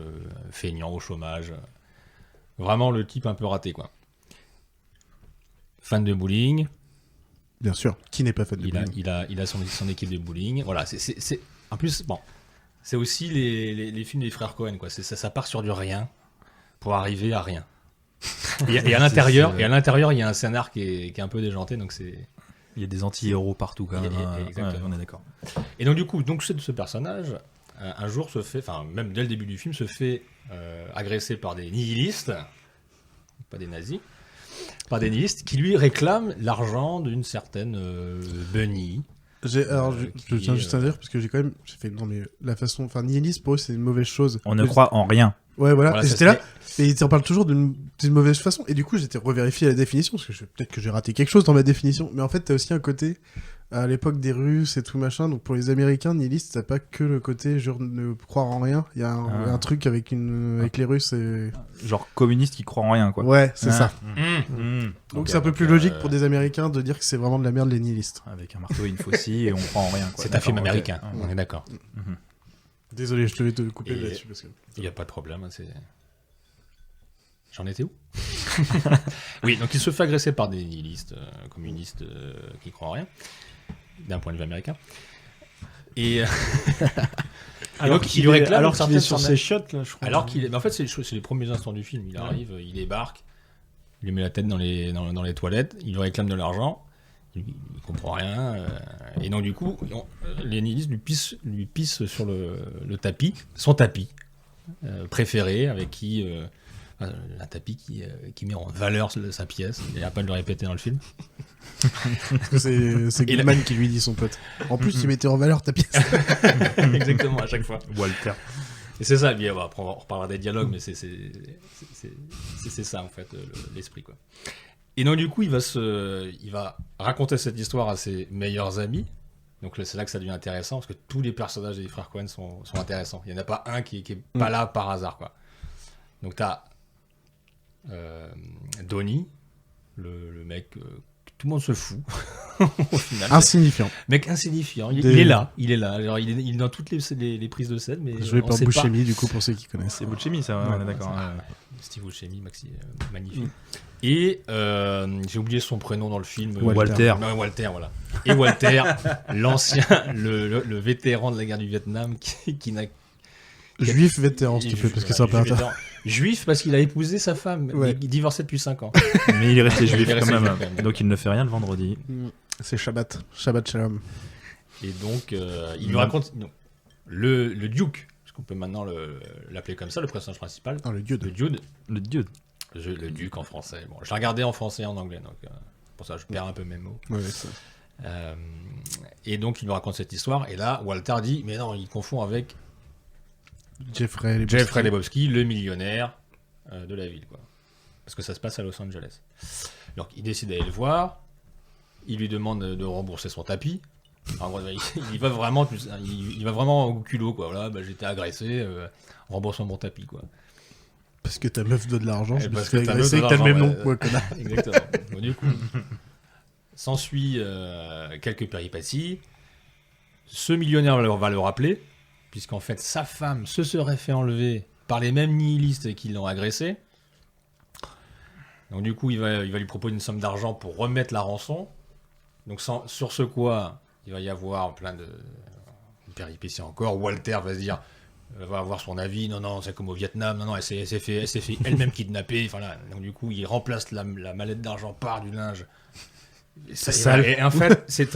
feignant au chômage. Vraiment le type un peu raté, quoi. Fan de bowling. Bien sûr, qui n'est pas fan de bowling. Il a son équipe de bowling. Voilà, en plus, bon, c'est aussi les films des frères Cohen, quoi. Ça part sur du rien pour arriver à rien. Et à l'intérieur, il y a un scénar qui est un peu déjanté, donc c'est... Il y a des anti-héros partout, quand même. Exactement. On est d'accord. Et donc du coup, ce personnage, un jour se fait, enfin même dès le début du film, se fait agresser par des nihilistes, pas des nazis, par des nihilistes qui lui réclament l'argent d'une certaine Bunny. Je tiens juste à dire parce que j'ai fait non mais la façon, enfin nihiliste pour eux c'est une mauvaise chose. On ne croit en rien. Ouais voilà. Et j'étais là et ils en parlent toujours d'une mauvaise façon et du coup j'étais revérifié la définition parce que peut-être que j'ai raté quelque chose dans ma définition, mais en fait t'as aussi un côté à l'époque des Russes et tout machin, donc pour les Américains nihiliste t'as pas que le côté genre ne croire en rien, il y a un truc avec les Russes et genre communiste qui croit en rien quoi. Ouais c'est ça. Donc c'est un peu plus logique pour des Américains de dire que c'est vraiment de la merde les nihilistes. Avec un marteau et une faucille et on croit en rien quoi. C'est un film américain, on est d'accord. Désolé, je devais te couper là-dessus parce que... Il n'y a pas de problème, J'en étais où? Oui, donc il se fait agresser par des nihilistes communistes qui croient en rien, d'un point de vue américain. Et alors qu'il lui réclame alors qu'il est sur ses shots là, je crois. Alors qu'il est, en fait, c'est les premiers instants du film. Il arrive, il débarque, il lui met la tête dans les toilettes, il lui réclame de l'argent. Il comprend rien. Et donc, du coup, les nihilistes lui pissent sur le tapis, son tapis préféré, avec qui. Un tapis qui met en valeur sa pièce. Il n'y a pas de le répéter dans le film. C'est Goodman qui lui dit son pote. En plus, tu mettais en valeur ta pièce. Exactement, à chaque fois. Walter. Et c'est ça, bien, après on reparlera des dialogues, mais c'est ça, en fait, l'esprit, quoi. Et donc, du coup, il va raconter cette histoire à ses meilleurs amis. Donc, c'est là que ça devient intéressant, parce que tous les personnages des frères Cohen sont intéressants. Il n'y en a pas un qui est pas là par hasard, quoi. Donc, tu as Donnie, le mec que tout le monde se fout, au final. Insignifiant. Mec insignifiant. Il est là. Alors, il est dans toutes les prises de scène, mais joué par Buscemi, du coup, pour ceux qui connaissent. C'est Buscemi, ça, on est d'accord. Steve Buscemi, magnifique. Et j'ai oublié son prénom dans le film. Walter. Walter, voilà. Et Walter, l'ancien, le vétéran de la guerre du Vietnam qui n'a... Juif vétéran, s'il te plaît, parce que c'est un peu intéressant. Juif parce qu'il a épousé sa femme. Ouais. Il divorçait depuis 5 ans. Mais il est resté juif quand même. Donc il ne fait rien le vendredi. C'est Shabbat. Shabbat Shalom. Et donc, il lui raconte... Non, le Duke, parce qu'on peut maintenant l'appeler comme ça, le personnage principal. Ah, le Dude. Le Duke en français. Bon, je l'ai regardé en français et en anglais, donc pour ça je perds un peu mes mots. Ouais, ça. Et donc il nous raconte cette histoire, et là Walter dit, mais non, il confond avec Jeffrey Lebowski, le millionnaire de la ville, quoi. Parce que ça se passe à Los Angeles. Donc il décide d'aller le voir, il lui demande de rembourser son tapis. Alors, il va vraiment au culot, quoi. Voilà, j'étais agressé, rembourse mon tapis, quoi. Parce que ta meuf donne de l'argent, parce que ta meuf donne de t'as le même nom, quoi, connard. Exactement. Bon, du coup, s'ensuit quelques péripéties. Ce millionnaire va le rappeler, puisqu'en fait, sa femme se serait fait enlever par les mêmes nihilistes qui l'ont agressé. Donc, du coup, il va lui proposer une somme d'argent pour remettre la rançon. Donc, sur ce quoi, il va y avoir plein de péripéties encore. Walter va se dire... va avoir son avis, non, c'est comme au Vietnam, non, elle s'est fait elle-même kidnapper, enfin là, donc du coup, il remplace la mallette d'argent par du linge. C'est sale. Et en fait, c'est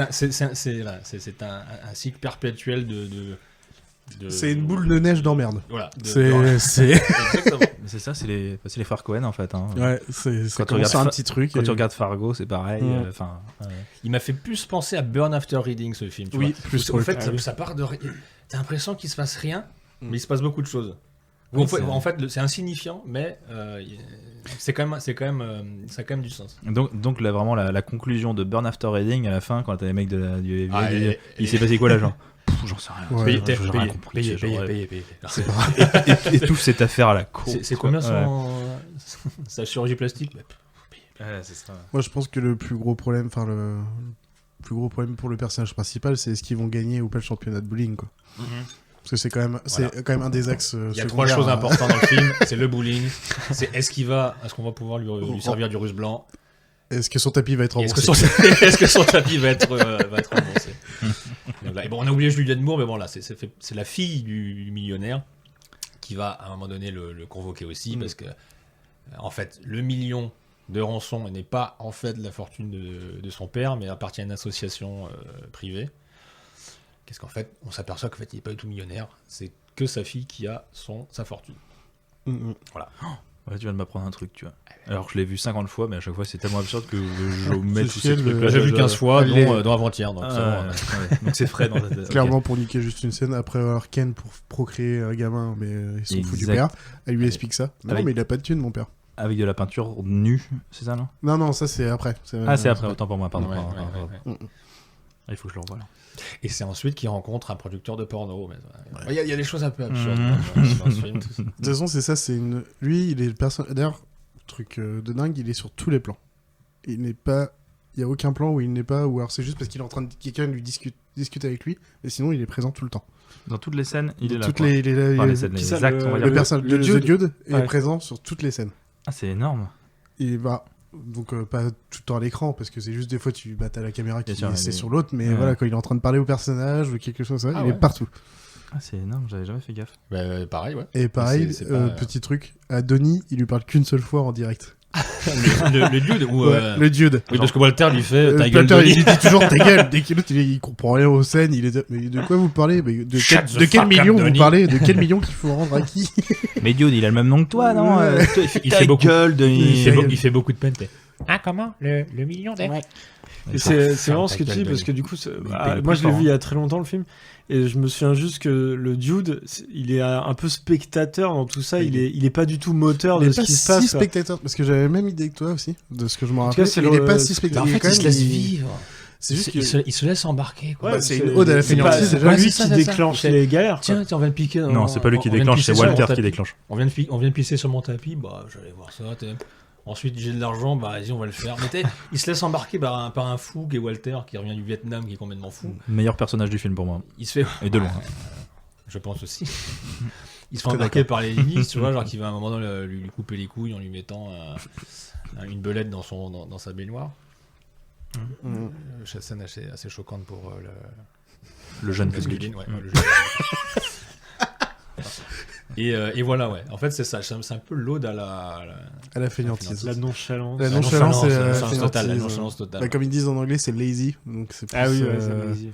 un cycle perpétuel de c'est une boule de neige d'emmerde. Voilà. C'est c'est ça, c'est les frères Cohen en fait. Hein. Ouais, c'est quand tu regardes un petit truc. Quand tu regardes Fargo, c'est pareil. Il m'a fait plus penser à Burn After Reading, ce film. Tu vois. Plus en fait, ça part de. T'as l'impression qu'il se passe rien. Mais il se passe beaucoup de choses. En fait, c'est insignifiant, mais ça a quand même du sens. Donc là, vraiment, la conclusion de Burn After Reading à la fin, quand t'as les mecs du il s'est passé quoi là, genre j'en sais rien. Ouais, payé. Et toute cette affaire à la con. C'est combien sa chirurgie plastique? C'est ça. Moi, je pense que le plus gros problème pour le personnage principal, c'est est-ce qu'ils vont gagner ou pas le championnat de bowling, quoi. Parce que c'est quand même un des axes. Il y a 3 choses importantes dans le film. C'est le bowling. C'est est-ce qu'on va pouvoir lui servir du russe blanc. Est-ce que son tapis va être remboursé? Est-ce que son tapis va être remboursé? Et bon, on a oublié Julianne Moore, mais bon là, c'est la fille du millionnaire qui va à un moment donné le convoquer aussi, parce que en fait, le million de rançon n'est pas en fait la fortune de son père, mais appartient à une association privée. Qu'est-ce qu'en fait, on s'aperçoit qu'en fait, il n'est pas du tout millionnaire, c'est que sa fille qui a sa fortune. Voilà. Ouais, tu viens de m'apprendre un truc, tu vois. Alors je l'ai vu 50 fois, mais à chaque fois c'est tellement absurde que je mets tous ces trucs-là. J'ai vu 15 fois, dont avant-hier. Donc c'est frais dans ta tête. Clairement, pour niquer juste une scène, après avoir Ken pour procréer un gamin, mais ils sont fous du père. Elle lui explique ça. Non, mais il a pas de thune, mon père. Avec de la peinture nue, c'est ça, non? Non, ça c'est après. C'est après, autant pour moi, pardon. Il faut que je le revoie là. Et c'est ensuite qu'il rencontre un producteur de porno. Il y a des choses un peu absurdes dans ce film. De toute façon, c'est ça. Lui, il est d'ailleurs, truc de dingue, il est sur tous les plans. Il n'y a aucun plan où il n'est pas, ou alors c'est juste parce qu'il est en train de quelqu'un lui discute avec lui, mais sinon il est présent tout le temps. Dans toutes les scènes, il est là. Les scènes, le Dude est présent sur toutes les scènes. Ah, c'est énorme. Il va. Donc pas tout le temps à l'écran, parce que c'est juste des fois t'as la caméra qui est sur l'autre, mais voilà, quand il est en train de parler au personnage ou quelque chose comme ça, il est partout. Ah, c'est énorme, j'avais jamais fait gaffe. Pareil, ouais. Et pareil, petit truc, à Donnie, il lui parle qu'une seule fois en direct. le Dude ou le Dude. Oui, parce que Walter lui fait ta gueule. Walter, il dit toujours ta gueule. Dès qu'il il comprend rien aux scènes, mais de quoi vous parlez? De quel million vous parlez? De quel million qu'il faut rendre à qui? Mais Dude, il a le même nom que toi, non? Il fait beaucoup il fait beaucoup de peine. Ah, comment? Le million de... C'est marrant ce que tu dis, parce que du coup, moi je l'ai vu il y a très longtemps le film, et je me souviens juste que le Dude, il est un peu spectateur dans tout ça, il est pas du tout moteur de ce qui se passe. Il est pas si spectateur, parce que j'avais la même idée que toi aussi, de ce que je me rappelle. Il est pas si spectateur. En fait, il se laisse vivre. C'est juste qu'il se laisse embarquer, quoi. C'est une ode à la fainéantise. C'est pas lui qui déclenche les galères. Tiens, on vient de piquer. Non, c'est pas lui qui déclenche, c'est Walter qui déclenche. On vient de pisser sur mon tapis, j'allais voir ça, ensuite, j'ai de l'argent, vas-y, on va le faire. Mais il se laisse embarquer par un fou qui est Walter, qui revient du Vietnam, qui est complètement fou. Meilleur personnage du film pour moi. Il se fait... Et de loin. Je pense aussi. Il se fait embarquer par les ministres, tu vois, genre qui va à un moment donné lui couper les couilles en lui mettant une belette dans sa baignoire. Scène assez choquante pour le jeune public. Et voilà, ouais. En fait, c'est ça. C'est un peu l'ode à la fainéantise. La nonchalance. La nonchalance, c'est la nonchalance totale. Comme ils disent en anglais, c'est lazy. Donc c'est plus, c'est lazy.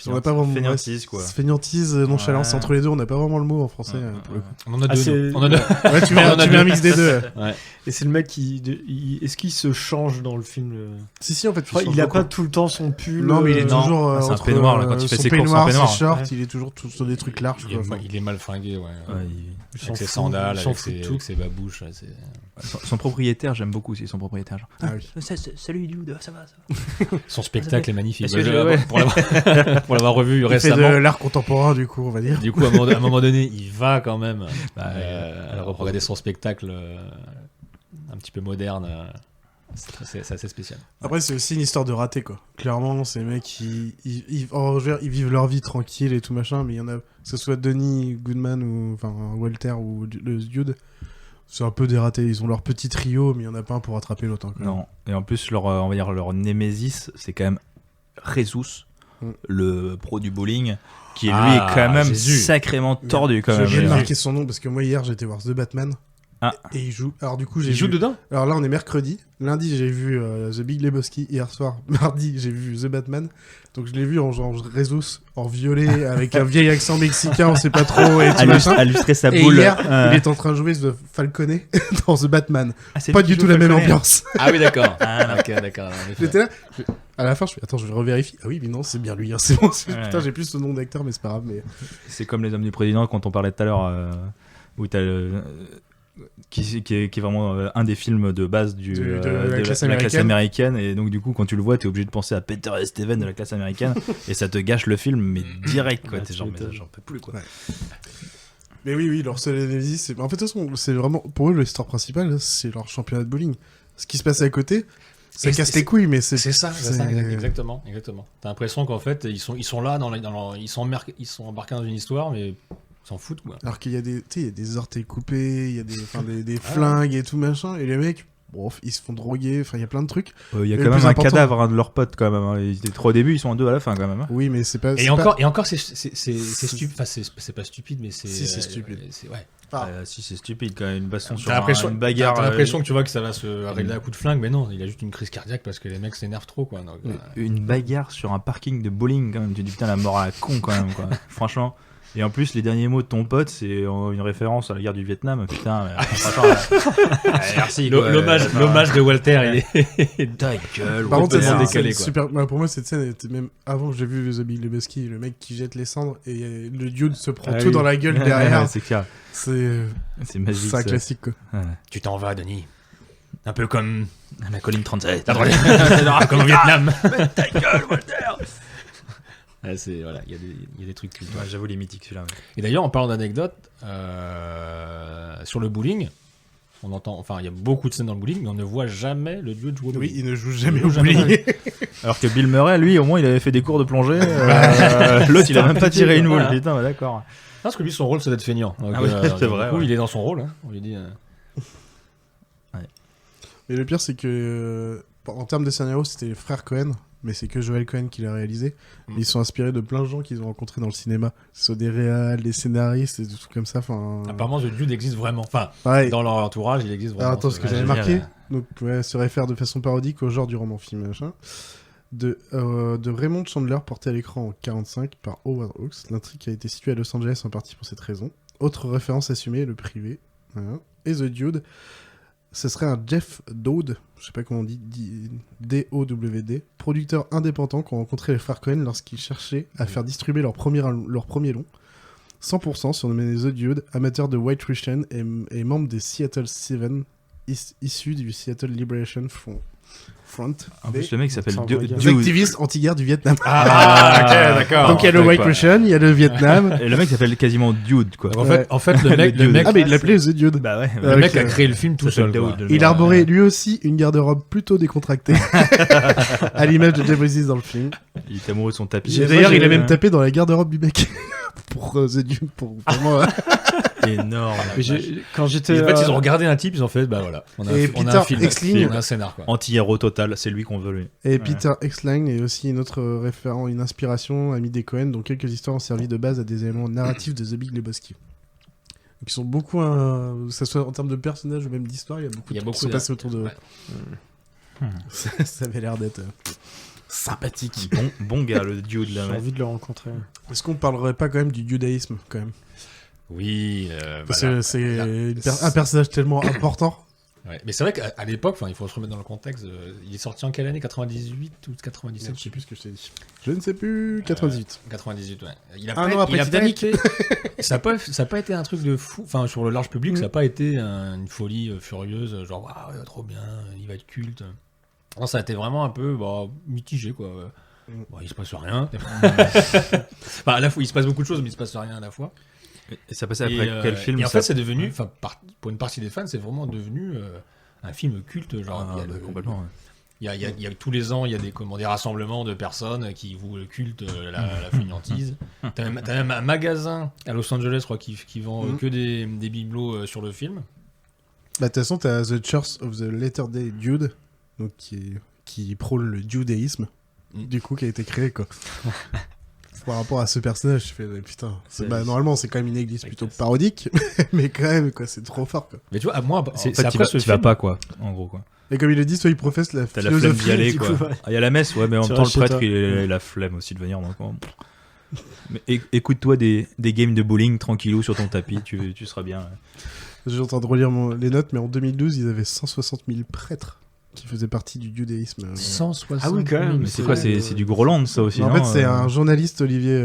On n'a pas vraiment fainéantise, quoi. Fainéantise, nonchalance, entre les deux, on n'a pas vraiment le mot en français. Pour le coup. On en a deux. Ouais, tu mets un mix des deux. Ouais. Et c'est le mec est-ce qu'il se change dans le film? Si, en fait. Il a pas tout le temps son pull. Non, mais il est toujours. C'est un peignoir, là, quand il fait ses courses en peignoir. Ses shorts, il est toujours sur des trucs larges. Il est mal fringué, ouais. Avec ses sandales, avec ses babouches. Son propriétaire, j'aime beaucoup aussi son propriétaire. Salut Dude, ça va? Son spectacle est magnifique. Pour l'avoir revu récemment. Il fait de l'art contemporain, du coup, on va dire. Du coup, à un moment donné, il va quand même regarder son spectacle un petit peu moderne. C'est assez spécial. Après, c'est aussi une histoire de raté, quoi. Clairement, ces mecs, ils vivent leur vie tranquille et tout machin, mais il y en a, que ce soit Denis Goodman ou Walter ou le Dude, c'est un peu des ratés. Ils ont leur petit trio, mais il y en a pas un pour rattraper l'autre. Non. Et en plus, on va dire leur némésis, c'est quand même Jesus, le pro du bowling, qui lui est quand même sacrément tordu quand même. J'ai marqué son nom parce que moi hier j'étais voir The Batman. Et il joue. Alors du coup, il joue dedans. Alors là, on est mercredi. Lundi, j'ai vu The Big Lebowski. Hier soir, mardi, j'ai vu The Batman. Donc je l'ai vu en genre Jesus, en violet, avec un vieil accent mexicain, on sait pas trop, et tout machin. À lustrer sa boule. Et hier, il est en train de jouer The Falcone dans The Batman. Pas du tout la même ambiance. Ah oui, d'accord. D'accord. J'étais là. À la fin, je fais attends, je vais revérifier. Ah oui, mais non, c'est bien lui. C'est bon. Putain, j'ai plus ce nom d'acteur, mais c'est pas grave. Mais c'est comme les hommes du président quand on parlait tout à l'heure. où t'as qui est vraiment un des films de base de la classe américaine, et donc du coup quand tu le vois t'es obligé de penser à Peter et Steven de la classe américaine et ça te gâche le film mais direct quoi. T'es genre mais j'en peux plus quoi. Mais oui leur seule analyse c'est en fait de toute façon c'est vraiment pour eux l'histoire principale c'est leur championnat de bowling. Ce qui se passe à côté ça casse les couilles mais c'est ça exactement. T'as l'impression qu'en fait ils sont là ils sont embarqués dans une histoire mais s'en foutent quoi. Alors qu'il y a des orteils coupés, il y a des flingues et tout machin, et les mecs, ils se font droguer, enfin il y a plein de trucs. Il y a quand même un cadavre de leur pote quand même. Hein. Ils étaient 3 au début, ils sont 2 à la fin quand même. Hein. Oui, mais c'est pas. Et encore, c'est stupide. Enfin, c'est pas stupide, mais c'est. Si, c'est stupide. Si c'est stupide quand même, une baston sur une bagarre. T'as l'impression que tu vois que ça va se régler à coup de flingue, mais non, il a juste une crise cardiaque parce que les mecs s'énervent trop quoi. Donc, une bagarre sur un parking de bowling quand même. Tu dis putain la mort à la con quand même quoi. Franchement. Et en plus, les derniers mots de ton pote, c'est une référence à la guerre du Vietnam. Putain, merci. L'hommage de Walter, il est. Ta gueule, par contre, c'est décalé quoi. Super... pour moi, cette scène était même avant que j'ai vu The Big Lebowski, le mec qui jette les cendres et le dude se prend tout dans la gueule derrière. C'est clair. C'est magique. C'est un classique quoi. Tu t'en vas, Denis. Un peu comme la colline 37. Comme au Vietnam. Ta gueule, Walter. Voilà, il y a des trucs cultes. Ouais, j'avoue les mythiques celui-là. Ouais. Et d'ailleurs en parlant d'anecdotes sur le bowling, il y a beaucoup de scènes dans le bowling, mais on ne voit jamais le duo jouer au bowling. Oui, il ne joue jamais au bowling. Alors que Bill Murray, lui, au moins, il avait fait des cours de plongée. L'autre, il a même pas tiré une boule. Putain, d'accord. Parce que lui, son rôle, c'est d'être feignant. Donc, c'est vrai. Du coup, il est dans son rôle. Hein. On lui dit. Mais le pire, c'est que en termes de scénario, c'était les frères Cohen. Mais c'est que Joel Cohen qui l'a réalisé. Mais ils sont inspirés de plein de gens qu'ils ont rencontrés dans le cinéma. Ce sont des réals, des scénaristes et des trucs comme ça. Apparemment, ce dude existe vraiment. Enfin, dans leur entourage, il existe vraiment. Alors, attends, ce que j'avais marqué se réfère de façon parodique au genre du roman-film de Raymond Chandler, porté à l'écran en 1945 par Howard Hawks. L'intrigue a été située à Los Angeles en partie pour cette raison. Autre référence assumée, le privé. Voilà. Et The Dude. Ce serait un Jeff Dowd, je sais pas comment on dit, D-O-W-D, producteur indépendant qu'ont rencontré les frères Cohen lorsqu'ils cherchaient à faire distribuer leur premier long. 100% surnommé The Dude, amateur de White Russian et membre des Seattle Seven, issu du Seattle Liberation Front. En plus, le mec s'appelle Dude. Activiste anti-guerre du Vietnam. Ok, d'accord. Donc il y a le White Russian, il y a le Vietnam. Et le mec s'appelle quasiment Dude, quoi. En fait, le mec. Ah, mais il l'appelait The Dude. Bah ouais. Le mec a créé le film tout seul. Il arborait lui aussi une garde-robe plutôt décontractée. À l'image de Jeff Bridges dans le film. Il est amoureux de son tapis. D'ailleurs, il a même tapé dans la garde-robe du mec. Pour The Dude. Pour vraiment. Énorme. Quand j'étais. En fait, ils ont regardé un type, ils ont fait, bah voilà. On a un film, on a un scénar, quoi. Anti-héros total, c'est lui qu'on veut, lui. Et Peter Exline est aussi une autre référent, une inspiration, ami des Cohen, dont quelques histoires ont servi de base à des éléments narratifs de The Big Lebowski. Donc ils sont beaucoup, que ce soit en termes de personnages ou même d'histoire, il y a beaucoup de trucs qui sont passés autour de. Ça avait l'air d'être sympathique. Bon gars, le dude là. J'ai envie de le rencontrer. Est-ce qu'on parlerait pas quand même du judaïsme quand même? Oui, parce que c'est un personnage tellement important. Ouais. Mais c'est vrai qu'à l'époque, il faut se remettre dans le contexte. Il est sorti en quelle année? 98 ou 97? Je sais plus ce que je t'ai dit. Je ne sais plus. 98. 98, ouais. Il a pas été. Ça a pas été un truc de fou. Enfin, sur le large public, ça n'a pas été une folie furieuse. Genre, waouh, trop bien, il va être culte. Non, ça a été vraiment un peu mitigé, quoi. Il se passe rien. À la fois, il se passe beaucoup de choses, mais il se passe rien à la fois. Et ça passait après quel film? Et en fait, c'est devenu, pour une partie des fans, c'est vraiment devenu un film culte. Genre, complètement. Il y a tous les ans, il y a des rassemblements de personnes qui vouent le culte, la fainéantise. T'as même un magasin à Los Angeles, je crois, qui vend que des bibelots sur le film. De toute façon, t'as The Church of the Latter-day Dude, donc qui prône le judaïsme, du coup, qui a été créé, quoi. Par rapport à ce personnage, je fais putain. Normalement, c'est quand même une église plutôt parodique, mais quand même, quoi, c'est trop fort, quoi. Mais tu vois, moi, c'est après ce film. Tu vas pas, quoi, en gros, quoi. Et comme il le dit, soit il professe la philosophie. T'as la flemme d'y aller, quoi. Il y a la messe, ouais, mais en même temps, le prêtre, il a la flemme aussi de venir, donc. Mais écoute-toi des games de bowling tranquillou sur ton tapis, tu seras bien. Je suis en train de relire les notes, mais en 2012, ils avaient 160 000 prêtres qui faisait partie du judaïsme. 160 Ah oui, quand même. Mais c'est quoi? C'est du Groland, ça aussi, non, en fait, c'est un journaliste, Olivier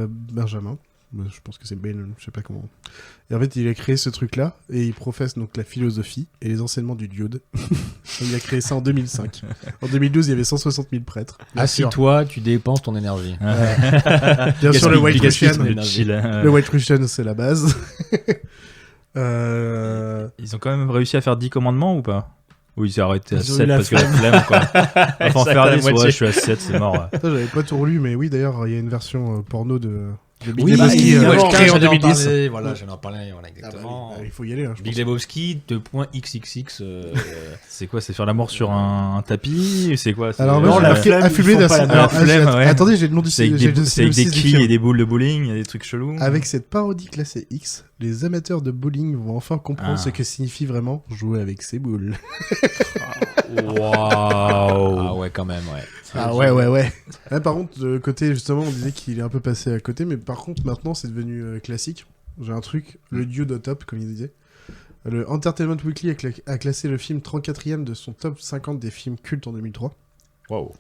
Benjamin, Je pense que c'est Ben, je sais pas comment. Et en fait, il a créé ce truc-là et il professe donc la philosophie et les enseignements du diode. Il a créé ça en 2005. En 2012, il y avait 160 000 prêtres. Assis-toi, tu dépenses ton énergie. Bien sûr, le White Russian. Le White Russian, c'est la base. Ils ont quand même réussi à faire 10 commandements ou pas? Oui, ils ont arrêté à 7 parce que la flemme, quoi. Enfin, en faire 10, ouais, je suis à 7, c'est mort. Ça, j'avais pas tout relu, mais oui, d'ailleurs, il y a une version porno de Big Oui, Lebowski créée en 2010. Voilà, j'allais en parler, voilà, exactement. Il faut y aller. Hein, Big Lebowski, .xxx. C'est quoi? C'est faire l'amour sur un tapis? C'est quoi? Alors, non, la flemme. Attendez, j'ai le nom du C'est avec des quilles et des boules de bowling, il y a des trucs chelous. Avec cette parodie classée X, les amateurs de bowling vont enfin comprendre ce que signifie vraiment jouer avec ses boules. Waouh! Ah ouais, quand même, ouais. Ah ouais. Là, par contre, de côté, justement, on disait qu'il est un peu passé à côté, mais par contre, maintenant, c'est devenu classique. J'ai un truc, le dieu de top, comme il disait. Le Entertainment Weekly a classé le film 34e de son top 50 des films cultes en 2003. Waouh!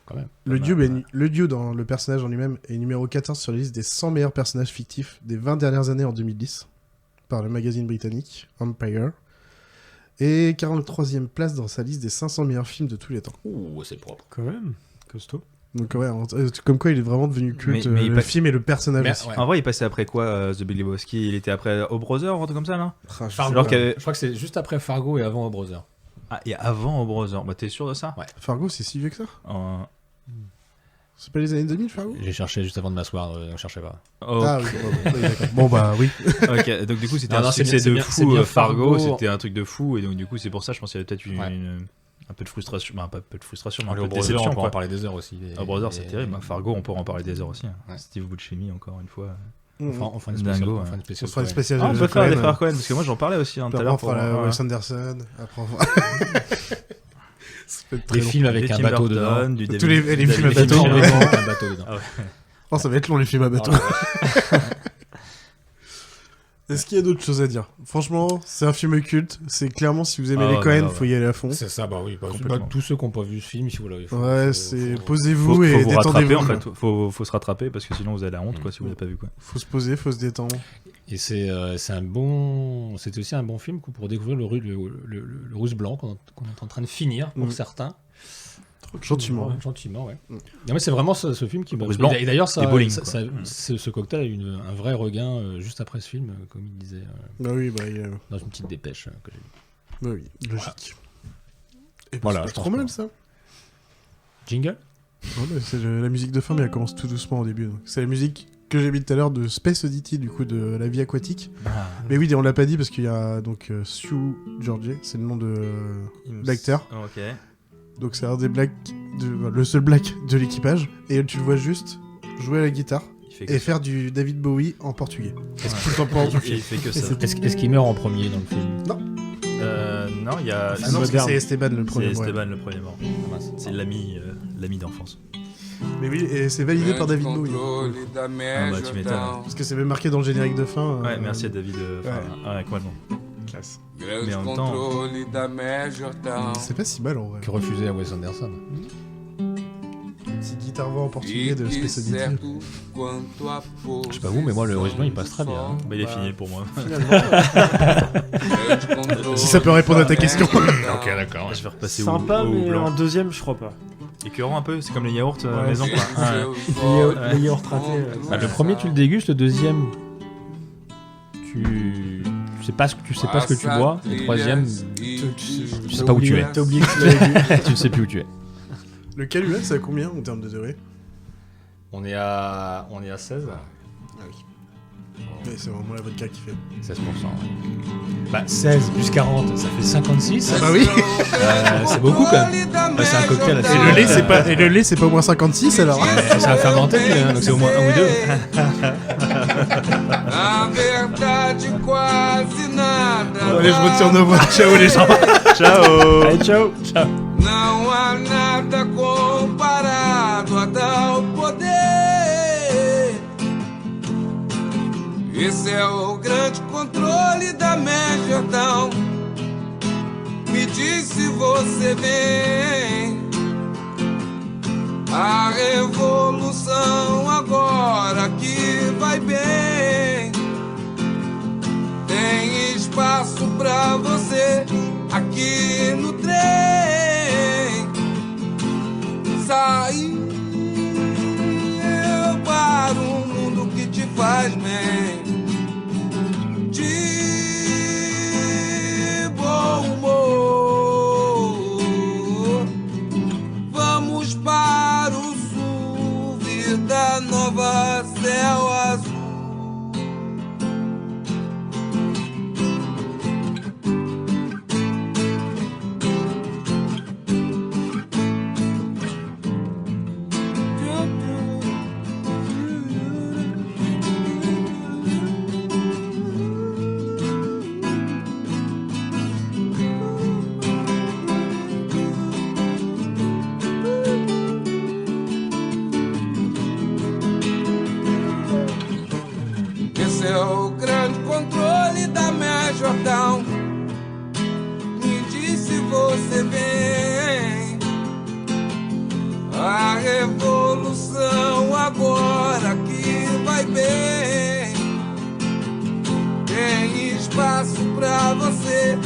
Quand même. Le dieu dans le personnage en lui-même est numéro 14 sur la liste des 100 meilleurs personnages fictifs des 20 dernières années en 2010, par le magazine britannique Empire. Et 43e place dans sa liste des 500 meilleurs films de tous les temps. Ouh, c'est propre. Quand même, costaud. Donc ouais, comme quoi il est vraiment devenu culte, mais le film et le personnage aussi. Ouais. En vrai, il passait après quoi, The Big Lebowski? Il était après O Brother ou un truc comme ça, là? Fargo, je crois que c'est juste après Fargo et avant O Brother. Ah, et avant O Brother. Bah, t'es sûr de ça? Ouais. Fargo, c'est si vieux que ça? C'est pas les années 2000, Fargo? J'ai cherché juste avant de m'asseoir, on cherchait pas. Oh. Ah oui, d'accord. Bon bah oui. Ok, donc du coup c'était un succès de fou. Fargo, c'était un truc de fou, et donc du coup c'est pour ça, je pense qu'il y avait peut-être un peu de frustration, pas un peu de frustration, mais un peu de déception. On peut en parler des heures aussi. O Brother, c'est terrible. Fargo, on pourra en parler des heures aussi. Steve Buscemi, encore une fois. On fera une spéciale. On peut faire des frères Cohen, parce que moi j'en parlais aussi tout à l'heure. On fera Wes Anderson. Après on fera. Des films avec un bateau dedans. Tous les films à bateau. Un bateau dedans. Oh, ça va être long les films à bateau. Est-ce qu'il y a d'autres choses à dire? Franchement, c'est un film culte. C'est clairement, si vous aimez les Cohen, faut y aller à fond. C'est ça, bah oui. Tous ceux qui n'ont pas vu ce film, si vous l'avez fait. Ouais, posez-vous et détendez-vous. En fait, faut se rattraper parce que sinon vous avez la honte, quoi, si vous l'avez pas vu, quoi. Faut se poser, faut se détendre. Et c'est aussi un bon film pour découvrir le Russe blanc qu'on est en train de finir pour certains. Gentiment, ouais. Non, mais c'est vraiment ce film qui m'a. Et d'ailleurs, ce cocktail a eu un vrai regain juste après ce film, comme il disait. Bah oui, dans une petite dépêche que j'ai lue. Bah oui, logique. Et voilà, c'est trop mal ça. Jingle. Ouais, c'est la musique de fin, mais elle commence tout doucement au début. Donc. C'est la musique que j'ai mis tout à l'heure de Space Oddity, du coup, de la vie aquatique. Mais oui, on l'a pas dit parce qu'il y a donc Sue George, c'est le nom de l'acteur. Ok. Donc c'est un des le seul black de l'équipage. Et tu le vois juste jouer à la guitare et faire du David Bowie en portugais. Tout le temps pendant tout le film. Il fait que ça. Est-ce qu'il meurt en premier dans le film? Non. Non, il y a. Ah non, c'est Esteban le premier. C'est Esteban le premier mort. C'est l'ami d'enfance. Mais oui, et c'est validé par David Bowie. Ah bah tu m'étonnes. Parce que c'est même marqué dans le générique de fin. Ouais, merci à David. Complètement. Classe. Mais en même temps, c'est pas si mal en vrai. Que refuser à Wes Anderson. Petite guitare-voix en portugais de Space Oddity. Je sais pas vous, mais moi le heureusement il passe très bien. Bah, il est fini pour moi. Si ça peut répondre à ta question. Ok, d'accord. Je vais repasser sympa, au mais blanc. En deuxième, je crois pas. Écœurant un peu, c'est comme les yaourts maison, quoi. Les yaourts ratés. Le premier, tu le dégustes, le deuxième, tu sais pas ce que tu bois, le troisième, tu sais pas où tu es. T'as oublié que tu l'avais vu. Tu sais plus où tu es. Le Calumet, c'est à combien en termes de degrés? On est à 16. Ah oui. Mais c'est vraiment la vodka qui fait 16%. Ouais. Bah 16 plus 40, ça fait 56. Ah bah oui. C'est beaucoup quand même. Bah, c'est un cocktail assez. Et le lait, c'est pas au moins 56 alors. Ça va fermenter, donc c'est au moins 1 ou 2. Allez, je retire nos voix. Ciao les gens. Ciao. Allez, ciao. Ciao. Não há nada comparado a tal poder. Esse é o grande controle da Manhattan. Me diz se você vem. A revolução agora que vai bem. espaço pra você aqui no trem. Sair para um mundo que te faz bem, de bom humor. Vamos para o sul, vida nova, céu azul. Esse é o grande controle da minha Jordão. Me diz se você vem. A revolução agora que vai bem. Tem espaço pra você